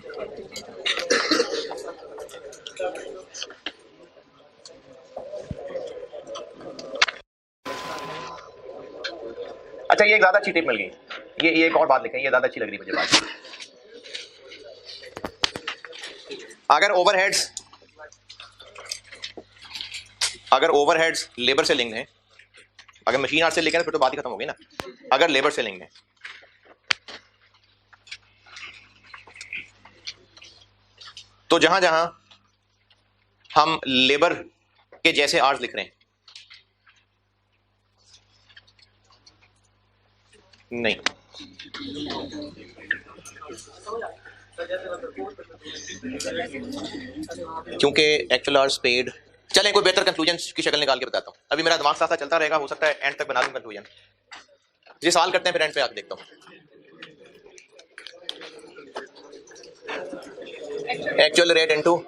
Speaker 1: ज्यादा अच्छी टिप मिल गई, ये एक और बात लिखें, ये ज्यादा अच्छी लग रही मुझे बात। अगर ओवरहेड्स लेबर से लिंक्ड है, अगर मशीन आर्ट से लिंक्ड है फिर तो बात ही खत्म हो गई ना। अगर लेबर से लिंक्ड है तो जहां जहां हम लेबर के जैसे आर्स लिख रहे हैं, नहीं, क्योंकि एक्चुअल आवर्स पेड। चलें कोई बेहतर कंक्लूजन की शक्ल निकाल के बताता हूं, अभी मेरा दिमाग साथ साथ चलता रहेगा, हो सकता है एंड तक बना दूं कंक्लूजन। ये सवाल करते हैं फिर एंड पे आके देखता हूं। Actual rate into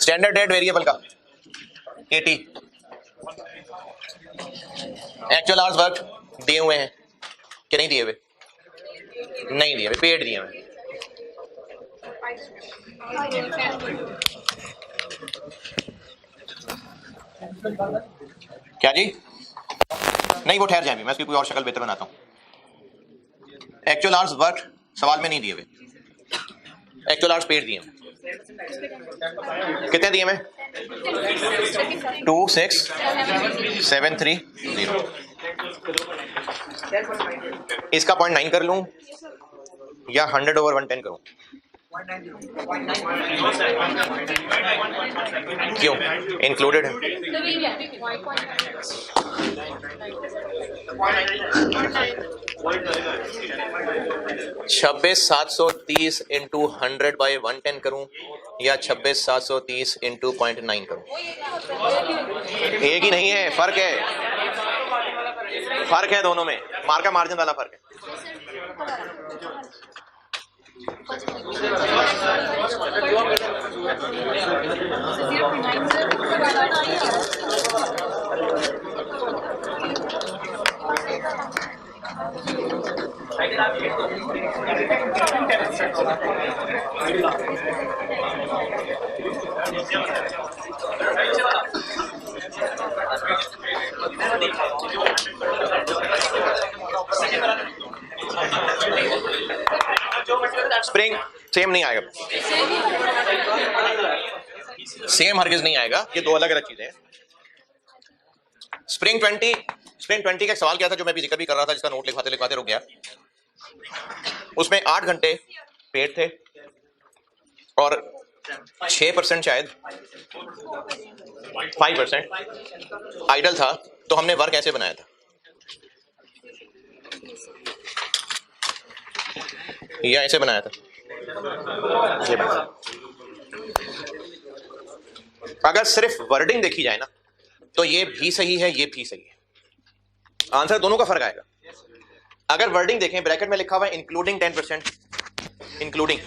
Speaker 1: standard rate variable का 80, एक्चुअल आवर्स वर्क दिए हुए हैं कि नहीं दिए हुए? नहीं दिए हुए, पेड दिए हुए। क्या जी? नहीं वो ठहर जाएंगे, मैं इसकी कोई और शक्ल बेहतर बनाता हूं। एक्चुअल आवर्स वर्क सवाल में नहीं दिए हुए, एक्चुअल आवर्स पेड दिए हुए। कितने दिए हुए? 2 6 7 3 0। इसका 0.9 कर लूं या 100/110 करूं? क्यों? इंक्लूडेड है। 26,730 इंटू 100/110 करूं या 26,730 इंटू 0.9 करूं? एक ही नहीं है, फर्क है, फर्क है दोनों में, मार्का मार्जिन वाला फर्क है। स्प्रिंग सेम नहीं आएगा, सेम हरगिज नहीं आएगा, ये दो अलग अलग चीजें हैं। स्प्रिंग 20 का एक सवाल क्या था जो मैं भी जिक्र भी कर रहा था, जिसका नोट लिखवाते लिखवाते रुक गया। उसमें 8 घंटे पेड थे और 6% शायद 5% आइडल था, तो हमने वर्क ऐसे बनाया था, या ऐसे बनाया था, ये बनाया। अगर सिर्फ वर्डिंग देखी जाए ना तो ये भी सही है, ये भी सही है, आंसर दोनों का फर्क आएगा। अगर वर्डिंग देखें, ब्रैकेट में लिखा हुआ है इंक्लूडिंग 10%, इंक्लूडिंग,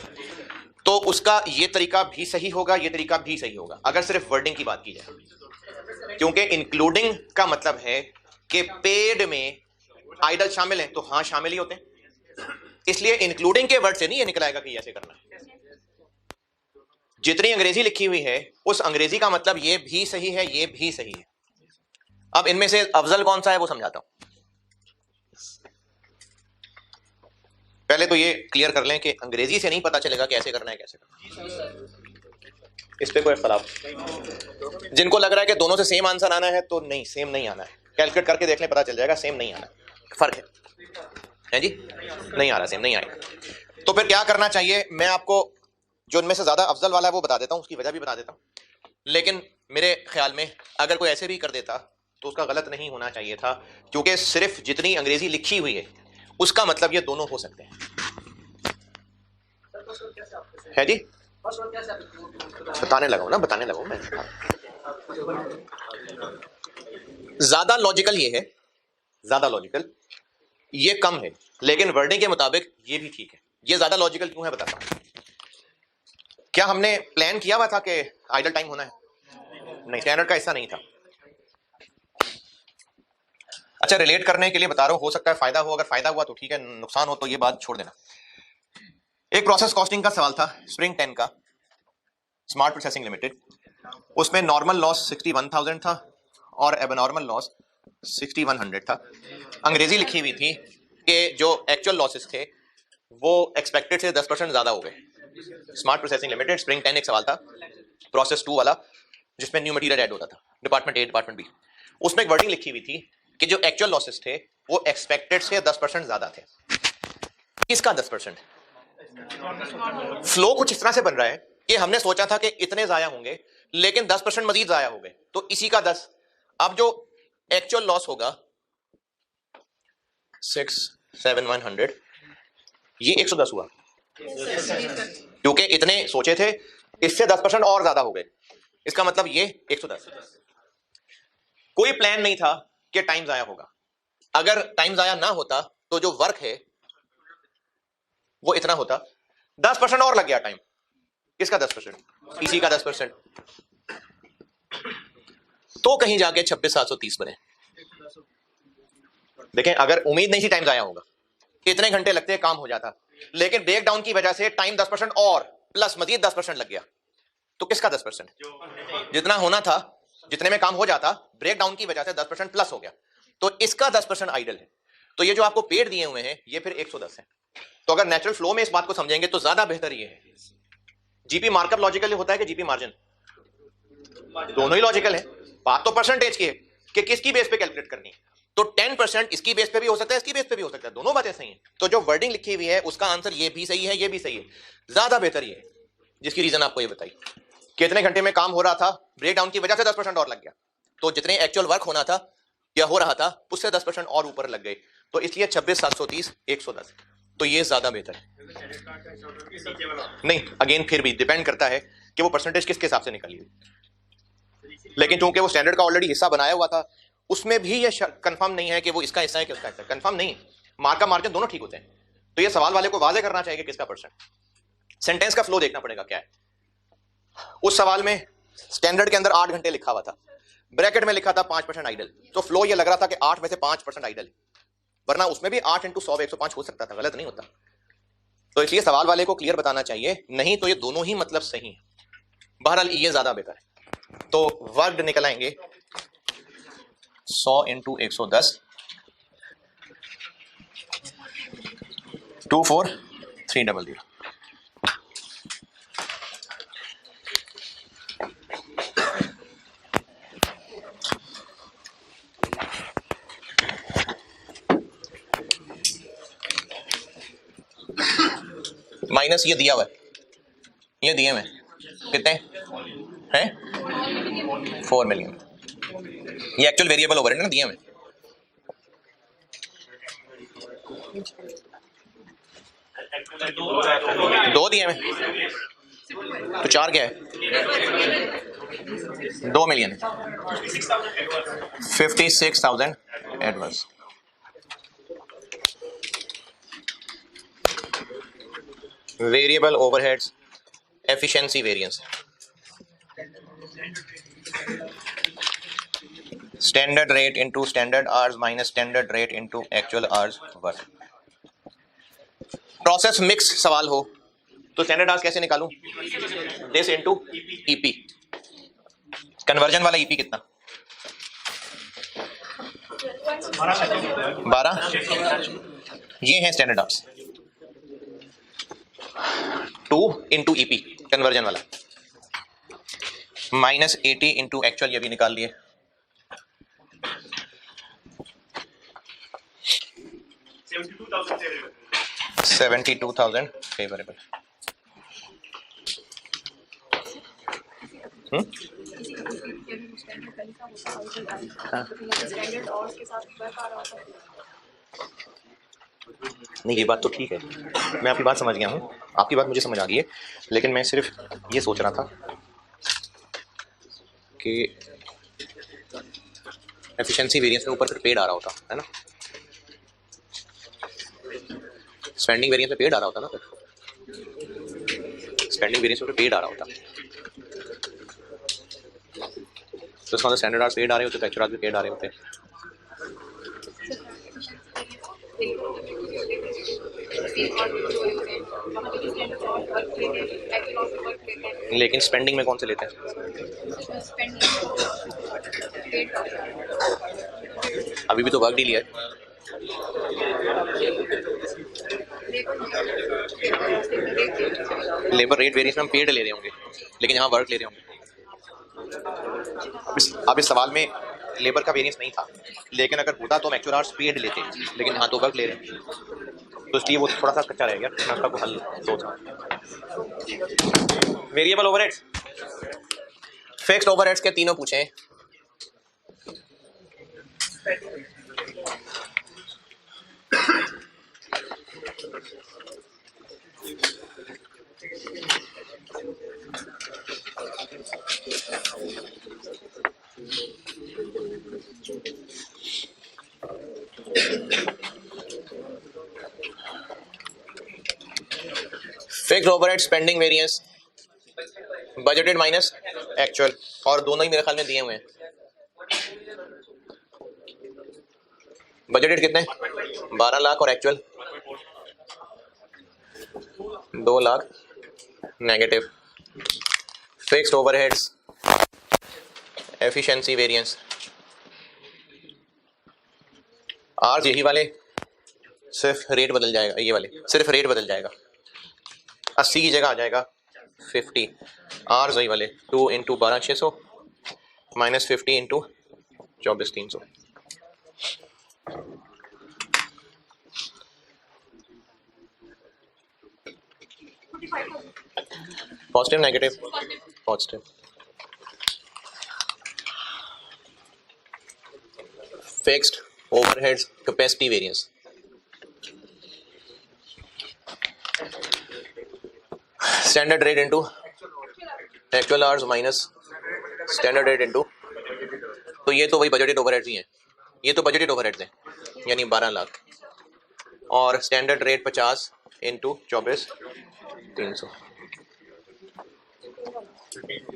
Speaker 1: तो उसका ये तरीका भी सही होगा, ये तरीका भी सही होगा, अगर सिर्फ वर्डिंग की बात की जाए। क्योंकि इंक्लूडिंग का मतलब है कि पेड में आइडल शामिल है, तो हाँ शामिल ही होते हैं, इसलिए इंक्लूडिंग के वर्ड से नहीं ये निकल आएगा कि ऐसे करना है। जितनी अंग्रेजी लिखी हुई है उस अंग्रेजी का मतलब ये भी सही है, ये भी सही है। अब इनमें से अफजल कौन सा है वो समझाता हूं। पहले तो ये क्लियर कर लें कि अंग्रेजी से नहीं पता चलेगा कैसे करना है, कैसे करना है। इस पे कोई इख्तलाफ? जिनको लग रहा है कि दोनों से सेम आंसर आना है, तो नहीं, सेम नहीं आना है, कैलकुलेट करके देख लें पता चल जाएगा, सेम नहीं आना है, फर्क है जी, नहीं आ रहा, सेम नहीं आएगा। तो फिर क्या करना चाहिए? मैं आपको जो उनमें से ज्यादा अफजल वाला है वो बता देता हूं, उसकी वजह भी बता देता हूं, लेकिन मेरे ख्याल में अगर कोई ऐसे भी कर देता तो उसका गलत नहीं होना चाहिए था, क्योंकि सिर्फ जितनी अंग्रेजी लिखी हुई है उसका मतलब ये दोनों हो सकते हैं, है जी? बताने लगा हूं ना, बताने लगा हूं मैं। ज्यादा लॉजिकल ये है, ज्यादा लॉजिकल ये कम है, लेकिन वर्डिंग के मुताबिक ये भी ठीक है। ये ज्यादा लॉजिकल क्यों है बताता हूं। क्या हमने प्लान किया हुआ था कि आइडल टाइम होना है? नहीं, स्टैंडर्ड का हिस्सा नहीं था। अच्छा, रिलेट करने के लिए बता रहा हूं, हो सकता है फायदा हो, अगर फायदा हुआ तो ठीक है, नुकसान हो तो ये बात छोड़ देना। एक प्रोसेस कॉस्टिंग का सवाल था स्प्रिंग 10 का, स्मार्ट प्रोसेसिंग लिमिटेड। उसमें नॉर्मल लॉस 61,000 था और एबनॉर्मल लॉस 6100 था। अंग्रेजी लिखी हुई थी कि जो एक्चुअल लॉसेस थे वो एक्सपेक्टेड से 10% ज्यादा हो गए। स्मार्ट प्रोसेसिंग लिमिटेड स्प्रिंग 10 एक सवाल था, प्रोसेस 2 वाला, जिसमें न्यू मटेरियल ऐड होता था, डिपार्टमेंट ए डिपार्टमेंट बी। उसमें एक वर्डिंग लिखी हुई थी कि जो एक्चुअल लॉसेस थे वो एक्सपेक्टेड से 10% ज्यादा थे। किसका 10%? फ्लो कुछ इस तरह से बन रहा है कि हमने सोचा था कि इतने जाया होंगे, लेकिन 10% मजीद जाया हो गए, तो इसी का 10। अब जो एक्चुअल लॉस होगा 67100, ये 110 हुआ, क्योंकि इतने सोचे थे, इससे 10% और ज्यादा हो गए, इसका मतलब ये 110। कोई प्लान नहीं था कि टाइम जाया होगा। अगर टाइम जाया ना होता तो जो वर्क है वो इतना होता, 10% और लग गया टाइम। किसका 10%? इसी का 10%। तो कहीं जाके 26,730 बने। देखें, अगर उम्मीद नहीं थी टाइम जाया होगा, इतने घंटे लगते काम हो जाता, लेकिन ब्रेक डाउन की वजह से टाइम 10% और प्लस मजीद 10% लग गया, तो किसका 10%? जितना होना था, जितने में काम हो जाता, ब्रेक डाउन की वजह से 10% प्लस हो गया, तो इसका 10% आइडल है। तो ये जो आपको पेड दिए हुए हैं ये फिर 110 है। तो अगर नेचुरल फ्लो में इस बात को समझेंगे तो ज्यादा बेहतर ये है। जीपी मार्कअप लॉजिकली होता है कि जीपी मार्जिन? दोनों ही लॉजिकल है। बात तो परसेंटेज की है कि किसकी बेस पे कैलकुलेट करनी है। तो 10% इसकी बेस पे भी हो सकता है, इसकी बेस पे भी हो सकता है, दोनों बातें सही हैं। तो जो वर्डिंग लिखी हुई है उसका आंसर ये भी सही है, ये भी सही है। ज्यादा बेहतर ये है, जिसकी रीजन आपको ये बताई, कितने घंटे में काम हो रहा था, ब्रेक डाउन की वजह से 10% और लग गया, तो जितने एक्चुअल वर्क होना था या हो रहा था उससे 10% और ऊपर लग गए, तो इसलिए 26,730 110। तो ये ज्यादा बेहतर है। नहीं, अगेन फिर भी डिपेंड करता है कि वो परसेंटेज किसके हिसाब से निकली हुई, लेकिन चूंकि वो स्टैंडर्ड का ऑलरेडी हिस्सा बनाया हुआ था, उसमें भी ये कंफर्म नहीं है कि वो इसका हिस्सा है कि उसका हिस्सा, कंफर्म नहीं। मार्क का मार्जिन दोनों ठीक होते हैं। तो ये सवाल वाले को वाजे करना चाहिए कि किसका परसेंट। सेंटेंस का फ्लो देखना पड़ेगा क्या है। उस सवाल में स्टैंडर्ड के अंदर 8 घंटे लिखा हुआ था, ब्रैकेट में लिखा था 5% आइडल, तो फ्लो ये लग रहा था कि 8 में से 5% आइडल, वरना उसमें भी 8 × 100 105 हो सकता था, गलत नहीं होता। तो इसलिए सवाल वाले को क्लियर बताना चाहिए, नहीं तो ये दोनों ही मतलब सही है। बहरहाल ये ज्यादा बेहतर है। तो वर्क निकल आएंगे 100 × 110, 24300। माइनस ये दिया हुआ है, ये दिए हुए कितने हैं? 4 मिलियन। ये एक्चुअल वेरिएबल ओवरहेड ना दिए हुए, दो दिए हुए, तो 4 क्या है? 2 million, 56,000 adverse. Variable overheads, efficiency variance, standard rate into standard hours minus standard rate into actual hours work. Process mix सवाल हो तो स्टैंडर्ड आवर्स कैसे निकालूं? This into EP. कन्वर्जन वाला ईपी कितना? 12। ये है स्टैंडर्ड आवर्स, 2 × ईपी कन्वर्जन वाला, माइनस 80 × एक्चुअल, ये भी निकाल लिए, 72,000 फेवरेबल। नहीं, ये बात तो ठीक है, मैं आपकी बात समझ गया हूँ, आपकी बात मुझे समझ आ गई है, लेकिन मैं सिर्फ ये सोच रहा था कि एफिशिएंसी वेरिएंस में ऊपर फिर पेड आ रहा होता है ना, स्पेंडिंग वेरिएंस में पेड आ रहा होता ना, फिर स्पेंडिंग वेरिएंस में पेड आ रहा होता, तो इसका स्टैंडर्ड आवर्स पेड आ रहे होते तो एक्चुअल आवर्स भी पेड आ रहे होते। लेकिन स्पेंडिंग में कौन से लेते हैं? अभी भी तो वर्क डील है। लेबर रेट वेरिएंस में हम पेड ले रहे होंगे, लेकिन यहाँ वर्क ले रहे होंगे। अब इस सवाल में लेबर का वेरिएंस नहीं था, लेकिन अगर होता तो हम एक्चुअल आवर्स पेड लेते, लेकिन यहाँ तो वर्क ले रहे हैं, तो इसलिए वो थोड़ा सा कच्चा रह गया। मैं उसका कोई हल सोच रहा हूँ। वेरिएबल ओवरहेड्स, फिक्स्ड ओवरहेड्स के तीनों पूछे। Fixed overhead spending variance, budgeted minus actual, और दोनों ही मेरे ख्याल में दिए हुए हैं। बजटेड कितने, 12 लाख, और actual 2 lakh negative. Fixed overheads efficiency variance, आर्स यही वाले, सिर्फ रेट बदल जाएगा, ये वाले सिर्फ रेट बदल जाएगा, 80 की जगह आ जाएगा 50। आर्स वही वाले 2 into 12,600 minus 50 into 24,300। Positive negative, positive. Fixed overheads capacity variance, standard rate into actual hours minus standard rate into, तो ये तो वही बजटेड ओवरहेड्स ही हैं, ये तो बजटेड ओवरहेड्स हैं, यानी 12 लाख, और standard rate 50 into 24,300,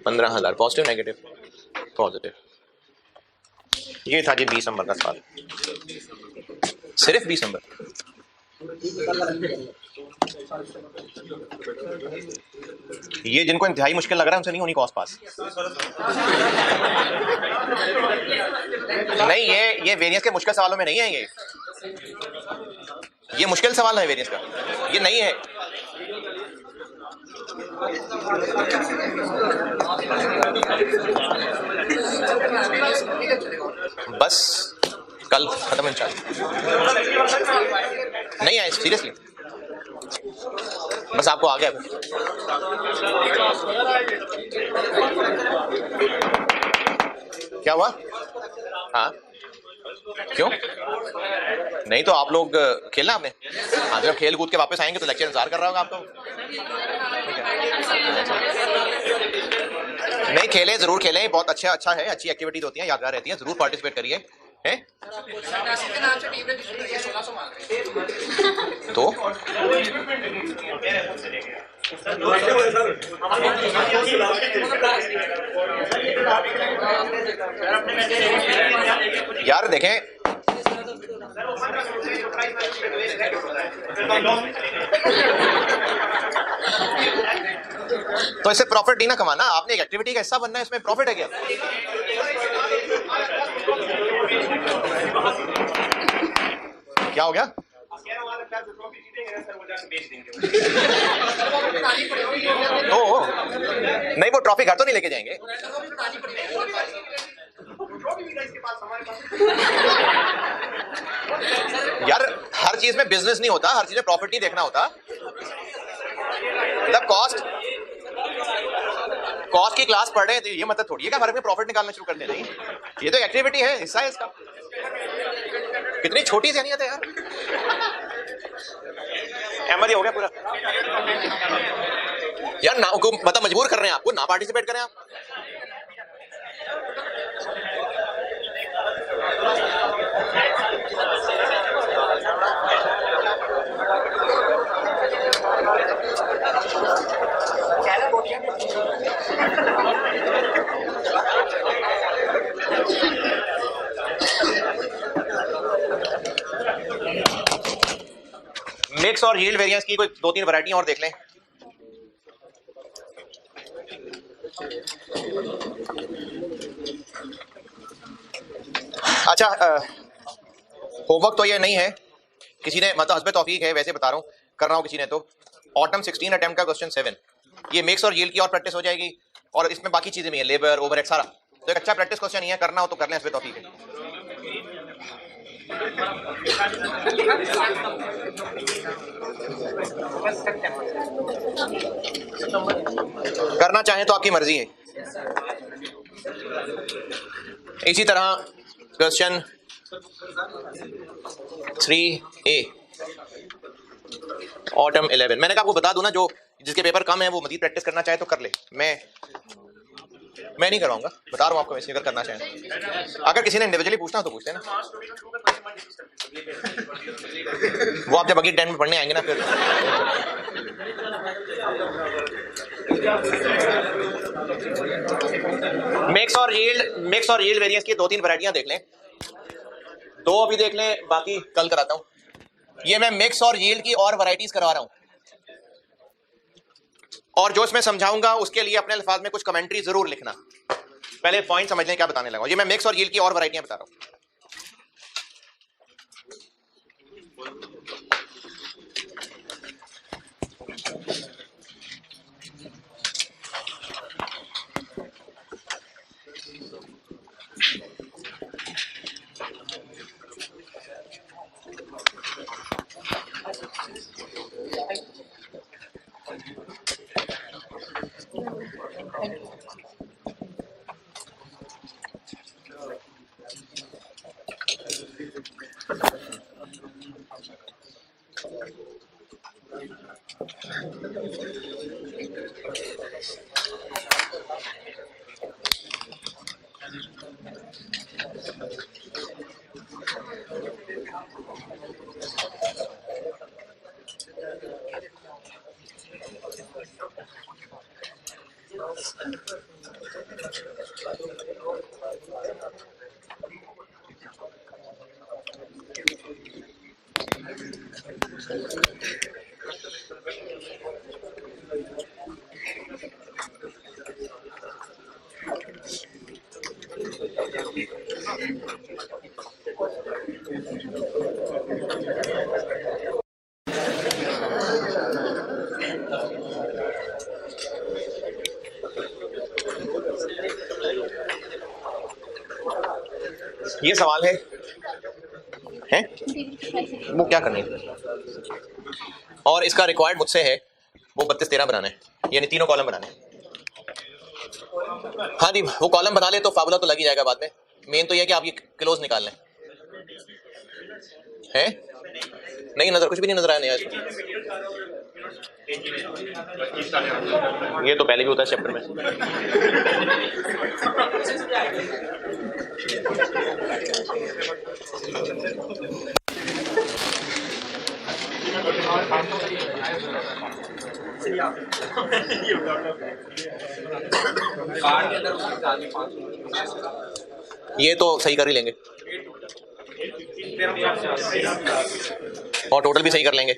Speaker 1: 15,000। Positive negative, positive. ये था जी 20 नंबर का सवाल, सिर्फ 20 नंबर। ये जिनको इंतहाई मुश्किल लग रहा है उनसे नहीं होनी कॉस्ट पास। नहीं, ये वेरिएंस के मुश्किल सवालों में नहीं है, ये मुश्किल सवाल है वेरिएंस का, ये नहीं है। बस कल खत्म इंशाल्लाह। नहीं आए सीरियसली, बस आपको आ गया। क्या हुआ? हाँ क्यों नहीं? तो आप लोग खेलना आपने, हाँ जब खेल कूद के वापस आएंगे तो लेक्चर इंतजार कर रहा होगा आपको। नहीं खेलें, जरूर खेलें, बहुत अच्छा है, अच्छी एक्टिविटीज होती हैं, यादगार रहती हैं, जरूर पार्टिसिपेट करिए। हैं तो यार देखें, तो इससे प्रॉफिट नहीं ना कमाना, आपने एक एक्टिविटी का हिस्सा बनना है, इसमें प्रॉफिट है क्या? क्या हो गया? तो नहीं, वो ट्रॉफी घर तो नहीं लेके जाएंगे। यार हर चीज में बिजनेस नहीं होता, हर चीज में प्रॉफिट नहीं देखना होता। मतलब कॉस्ट की क्लास पढ़ रहे हैं तो ये मतलब थोड़ी है कि हर में प्रॉफिट निकालना शुरू कर देना। नहीं, ये तो एक्टिविटी है, हिस्सा है इसका। कितनी छोटी सी अहमियत है यार। अहमद हो गया पूरा यार, ना मतलब मजबूर कर रहे हैं आपको, ना पार्टिसिपेट करें आप। मिक्स और यील्ड वेरिएंस की कोई 2-3 वैरायटी और देख लें। अच्छा, होमवर्क तो ये नहीं है, किसी ने मतलब हस्बे तौफीक है, वैसे बता रहा हूँ, कर रहा हूँ किसी ने तो ऑटम 16 अटेम्प्ट का क्वेश्चन 7, ये मिक्स और यील्ड की और प्रैक्टिस हो जाएगी, और इसमें बाकी चीजें भी हैं, लेबर ओवरहेड सारा, तो एक अच्छा प्रैक्टिस क्वेश्चन ही है, करना हो तो कर लें, हस्बे तौफीक है। करना चाहें तो आपकी मर्जी है। इसी तरह क्वेश्चन 3A ऑटम 11, मैंने कहा आपको बता दूं ना, जो जिसके पेपर कम है वो मजीद प्रैक्टिस करना चाहे तो कर ले, मैं नहीं करवाऊंगा, बता रहा हूँ आपको, वैसे अगर करना चाहें। अगर किसी ने इंडिविजुअली पूछना हो तो पूछते ना, वो आप जब अगली 10 में पढ़ने आएंगे ना फिर। मिक्स और यील्ड वेरिएंस की 2-3 वैरायटियां देख लें, 2 अभी देख लें, बाकी कल कराता हूं। ये मैं मिक्स और यील्ड की और वैरायटीज करवा रहा हूं, और जो इसमें समझाऊंगा उसके लिए अपने अल्फाज में कुछ कमेंट्री जरूर लिखना, पहले पॉइंट समझ लें क्या बताने लगा। ये मैं मिक्स और यील्ड की और वैरायटियां बता रहा हूं। ये सवाल है वो क्या करनी है, और इसका रिक्वायर्ड मुझसे है वो 32-13 बनाना है, यानी तीनों कॉलम बनाने हैं। हाँ जी, वो कॉलम बना ले तो फार्मूला तो लग ही जाएगा बाद में, मेन तो ये है कि आप ये क्लोज निकाल लें। है नहीं नजर, कुछ भी नहीं नजर आया नया इसमें, ये तो पहले भी होता है चैप्टर में। ये तो सही कर ही लेंगे और टोटल भी सही कर लेंगे।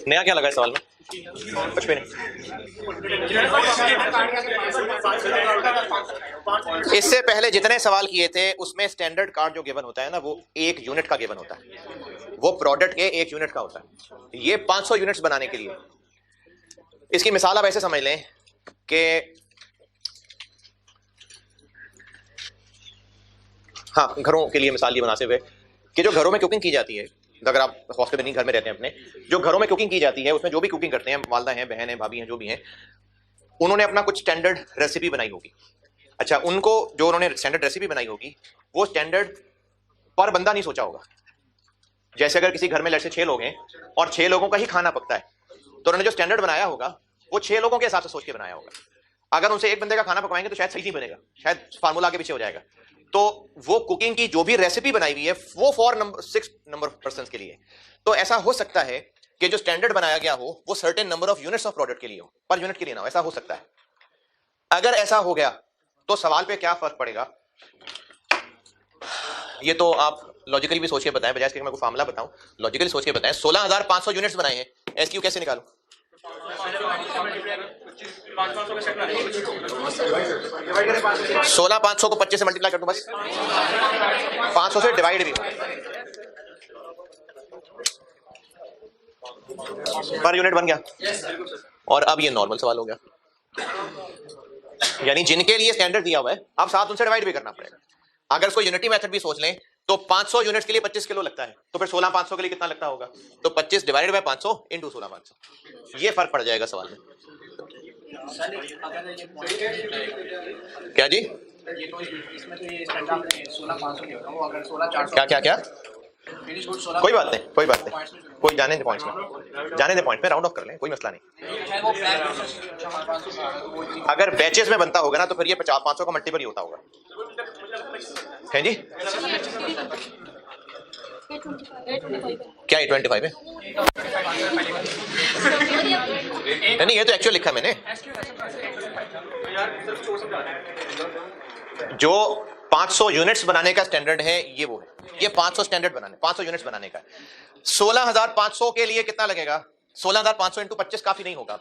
Speaker 1: नया क्या लगा इस सवाल में? कुछ भी नहीं। इससे पहले जितने सवाल किए थे उसमें स्टैंडर्ड कार्ड जो गिवन होता है ना, वो 1 यूनिट का गिवन होता है, वो प्रोडक्ट के 1 यूनिट का होता है। ये 500 यूनिट्स बनाने के लिए, इसकी मिसाल आप ऐसे समझ लें कि हाँ, घरों के लिए मिसाल ये बनाते हुए कि जो घरों में कुकिंग की जाती है, अगर आप हॉस्टल में नहीं घर में रहते हैं अपने, जो घरों में कुकिंग की जाती है उसमें जो भी कुकिंग करते हैं, वालदा हैं, बहन हैं, भाभी हैं, जो भी हैं, उन्होंने अपना कुछ स्टैंडर्ड रेसिपी बनाई होगी। अच्छा, उनको जो उन्होंने स्टैंडर्ड रेसिपी बनाई होगी वो स्टैंडर्ड पर बंदा नहीं सोचा होगा। जैसे अगर किसी घर में लड़से 6 लोग हैं और 6 लोगों का ही खाना पकता है, तो उन्होंने जो स्टैंडर्ड बनाया होगा वो 6 लोगों के हिसाब से सोच के बनाया होगा। अगर उनसे एक बंदे का खाना पकवाएंगे तो शायद सही नहीं बनेगा, शायद फार्मूला के पीछे हो जाएगा। तो वो कुकिंग की जो भी रेसिपी बनाई हुई है वो फॉर 6 नंबर ऑफ पर्सन के लिए। तो ऐसा हो सकता है कि जो स्टैंडर्ड बनाया गया हो वो certain number of units of product के लिए हो, पर यूनिट के लिए ना हो, ऐसा हो सकता है। अगर ऐसा हो गया तो सवाल पे क्या फर्क पड़ेगा, ये तो आप लॉजिकली भी सोच के बताएं, बजाय इसके मैं कोई फार्मूला बताऊं, लॉजिकली सोच के बताएं। 16,500 यूनिट्स बनाए हैं, एसक्यू कैसे निकालूं? 16,500 को 25 से मल्टीप्लाई कर दो बस, 500 से डिवाइड भी पर यूनिट बन गया। और अब ये नॉर्मल सवाल हो गया, यानी जिनके लिए स्टैंडर्ड दिया हुआ है अब साथ उनसे डिवाइड भी करना पड़ेगा। अगर इसको यूनिटी मेथड भी सोच लें तो 500 यूनिट्स के लिए 25 किलो लगता है, तो फिर 16,500 के लिए कितना लगता होगा? तो 25 डिवाइडेड बाय 500 इंटू 16,500, ये फर्क पड़ जाएगा सवाल में। क्या जी?
Speaker 3: ये तो इसमें तो ये स्टैंडर्ड 16,500 नहीं होगा, वो अगर 16,400
Speaker 1: क्या क्या क्या?
Speaker 3: फिनिश गुड 16,
Speaker 1: कोई बात नहीं, कोई बात नहीं, कोई जाने दे पॉइंट्स में, जाने दे पॉइंट पे, राउंड ऑफ कर लें, कोई मसला नहीं।
Speaker 3: वो फ्लैग प्रोसेस हमारे पास
Speaker 1: अगर बैचेस में बनता होगा ना तो फिर ये 500 का मल्टीपल ही होता होगा, है जी? क्या 825 है? नहीं, ये तो एक्चुअल लिखा मैंने। जो 500 यूनिट्स बनाने का स्टैंडर्ड है ये वो है, ये 500 स्टैंडर्ड बनाने, 500 यूनिट्स बनाने का। 16,500 के लिए कितना लगेगा? 16,500 इंटू 25 काफी नहीं होगा,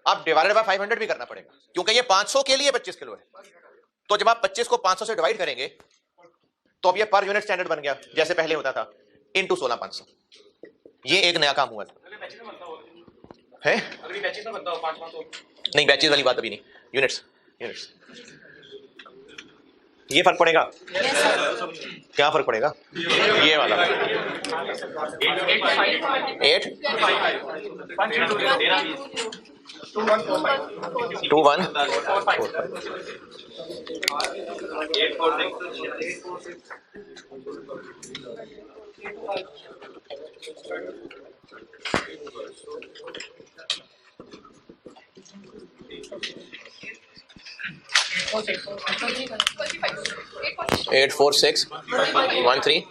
Speaker 1: अब डिवाइडेड बाय 500 भी करना पड़ेगा, क्योंकि ये 500 के लिए 25 किलो है। तो जब आप 25 को 500 से डिवाइड करेंगे तो अब ये पर यूनिट स्टैंडर्ड बन गया जैसे पहले होता था, इंटू 16,500। ये एक नया काम हुआ है। नहीं, बैचेस वाली बात अभी नहीं, यूनिट्स, यूनिट्स। ये फर्क पड़ेगा? क्या फर्क पड़ेगा? ये वाला 8 2 1 8 4 6 1 3।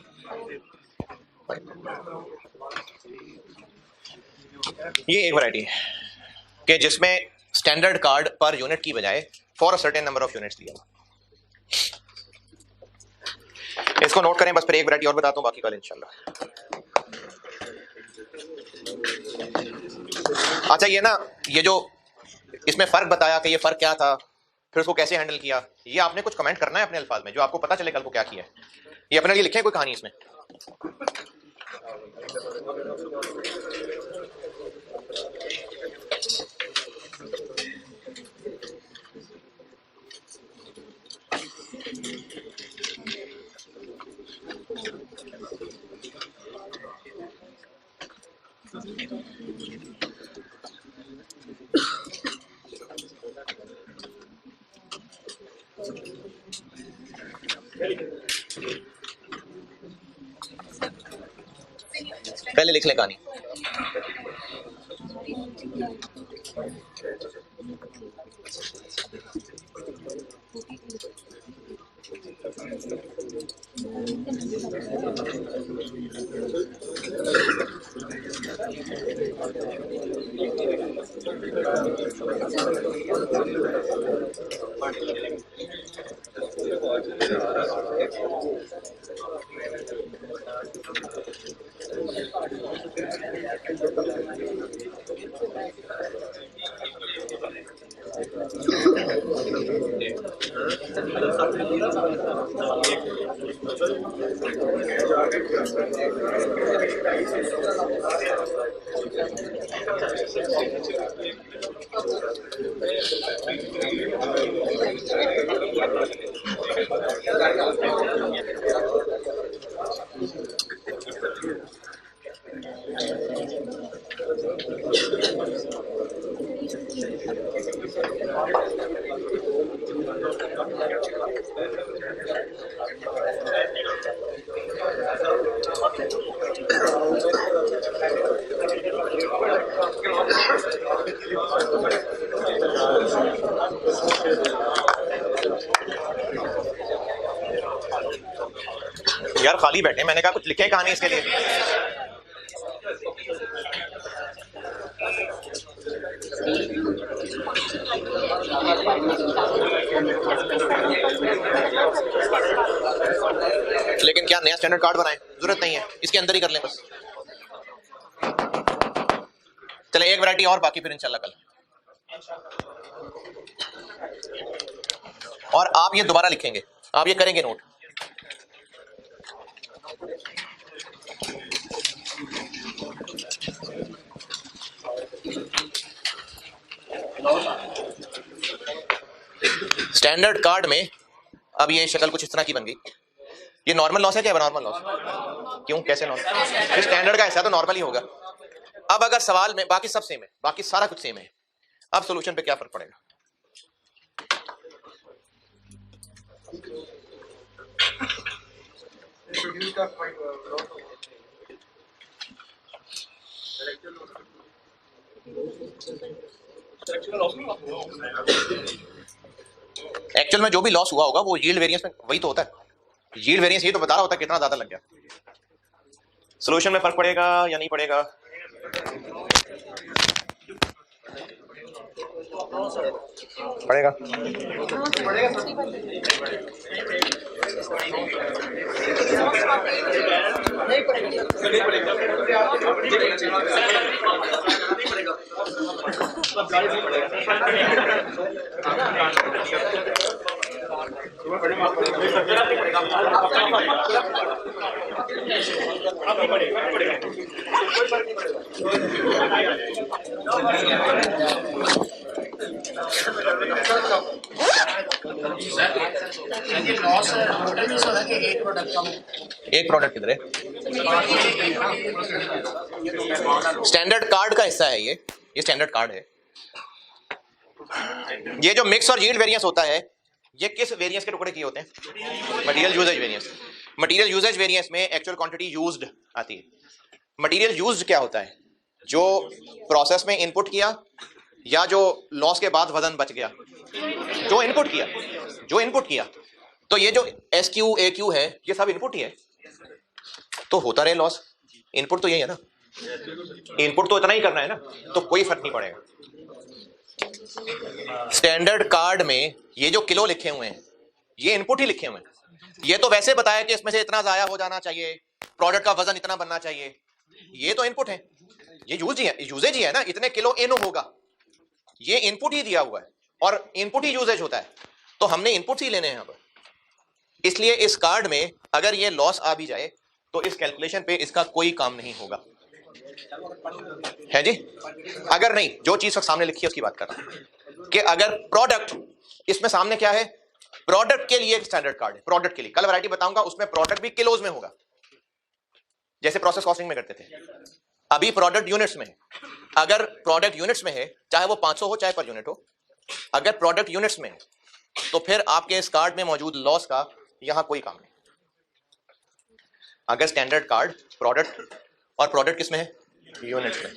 Speaker 1: ये एक वैरायटी है कि जिसमें स्टैंडर्ड कार्ड पर यूनिट की बजाय for a certain number of units दिया। इसको नोट करें बस, फिर एक वैरायटी और बताता हूं, बाकी कल इंशाल्लाह। अच्छा, ये ना, ये जो इसमें फर्क बताया कि ये फर्क क्या था, फिर उसको कैसे हैंडल किया, ये आपने कुछ कमेंट करना है अपने अल्फाज में, जो आपको पता चले कल को क्या किया है। ये अपने लिए लिखें कोई कहानी इसमें। पहले लिख ले कहानी। यार खाली बैठे, मैंने कहा कुछ लिखे कहानी इसके लिए। लेकिन क्या नया स्टैंडर्ड कार्ड बनाए? जरूरत नहीं है, इसके अंदर ही कर लें बस। चले एक वैरायटी और, बाकी फिर इंशाल्लाह कल। और आप ये दोबारा लिखेंगे, आप ये करेंगे नोट। स्टैंडर्ड कार्ड में अब ये शक्ल कुछ इस तरह की बन गई। ये नॉर्मल लॉस है क्या? नॉर्मल लॉस क्यों? कैसे नॉर्मल? स्टैंडर्ड का ऐसा तो नॉर्मल ही होगा। अब अगर सवाल में बाकी सब सेम है, बाकी सारा कुछ सेम है, अब सॉल्यूशन पे क्या फर्क पड़ेगा? एक्चुअल में जो भी लॉस हुआ होगा वो यील्ड वेरिएंस में वही तो होता है। यील्ड वेरिएंस ये तो बता रहा होता है कितना ज्यादा लग गया। सॉल्यूशन में फर्क पड़ेगा या नहीं पड़ेगा? पड़ेगा। एक प्रोडक्ट किधर है? स्टैंडर्ड कार्ड का हिस्सा है ये स्टैंडर्ड कार्ड है। ये जो मिक्स और यील्ड वेरिएंस होता है ये किस वेरिएंस के टुकड़े किए होते हैं? Material usage variance. Material usage variance में एक्चुअल क्वांटिटी यूज्ड आती है। मटेरियल यूज्ड क्या होता है? जो प्रोसेस में इनपुट किया या जो लॉस के बाद वजन बच गया, जो इनपुट किया। तो ये जो SQ AQ है ये सब इनपुट ही है, तो होता रहे लॉस। इनपुट तो यही है ना, इनपुट तो इतना ही करना है ना, तो कोई फर्क नहीं पड़ेगा। स्टैंडर्ड कार्ड में ये जो किलो लिखे हुए हैं ये इनपुट ही लिखे हुए हैं। ये तो वैसे बताया कि इसमें से इतना जाया हो जाना चाहिए, प्रोडक्ट का वजन इतना बनना चाहिए, ये तो इनपुट है, ये यूजेज ही है ना। इतने किलो इन होगा, ये इनपुट ही दिया हुआ है और इनपुट ही यूजेज होता है, तो हमने इनपुट ही लेने हैं अब। इसलिए इस कार्ड में अगर ये लॉस आ भी जाए तो इस कैलकुलेशन पे इसका कोई काम नहीं होगा, है जी। अगर नहीं, जो चीज सामने लिखी है उसकी बात कर रहा हूं कि अगर प्रोडक्ट, इसमें सामने क्या है? प्रोडक्ट के लिए स्टैंडर्ड कार्ड है, प्रोडक्ट के लिए। कल वैरायटी बताऊंगा उसमें प्रोडक्ट भी किलोज में होगा, जैसे प्रोसेस कॉस्टिंग में करते थे। अभी प्रोडक्ट यूनिट्स में है। अगर प्रोडक्ट यूनिट्स में है, चाहे वो 500 हो चाहे पर यूनिट हो, अगर प्रोडक्ट यूनिट्स में है तो फिर आपके इस कार्ड में मौजूद लॉस का यहां कोई काम नहीं। अगर स्टैंडर्ड कार्ड प्रोडक्ट, और प्रोडक्ट किस में है? यूनिट्स में,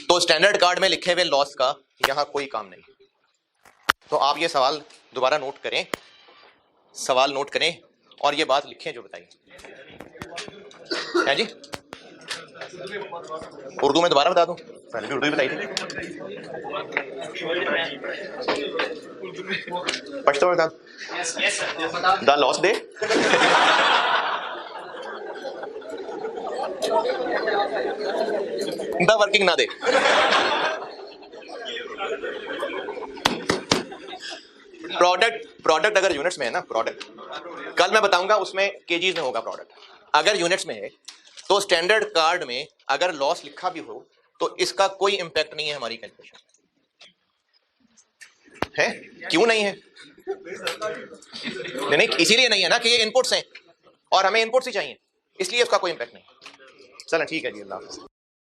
Speaker 1: तो स्टैंडर्ड कार्ड में लिखे हुए लॉस का यहां कोई काम नहीं। तो आप ये सवाल दोबारा नोट करें, सवाल नोट करें और ये बात लिखें जो बताइए, है जी। उर्दू में दोबारा बता दूं? पहले भी उर्दू ही बताई थी। पढ़ते हुए बता दूं? The loss day the working ना दे। प्रोडक्ट अगर यूनिट्स में है ना, प्रोडक्ट कल मैं बताऊंगा उसमें केजीज में होगा प्रोडक्ट। अगर यूनिट्स में है तो स्टैंडर्ड कार्ड में अगर लॉस लिखा भी हो तो इसका कोई इंपैक्ट नहीं है हमारी कैलकुलेशन है। क्यों नहीं है? नहीं, इसीलिए नहीं है ना कि ये इनपुट्स हैं और हमें इनपुट्स ही चाहिए, इसलिए उसका कोई इंपैक्ट नहीं। चलो ठीक है जी, अल्लाह हाफ़िज़।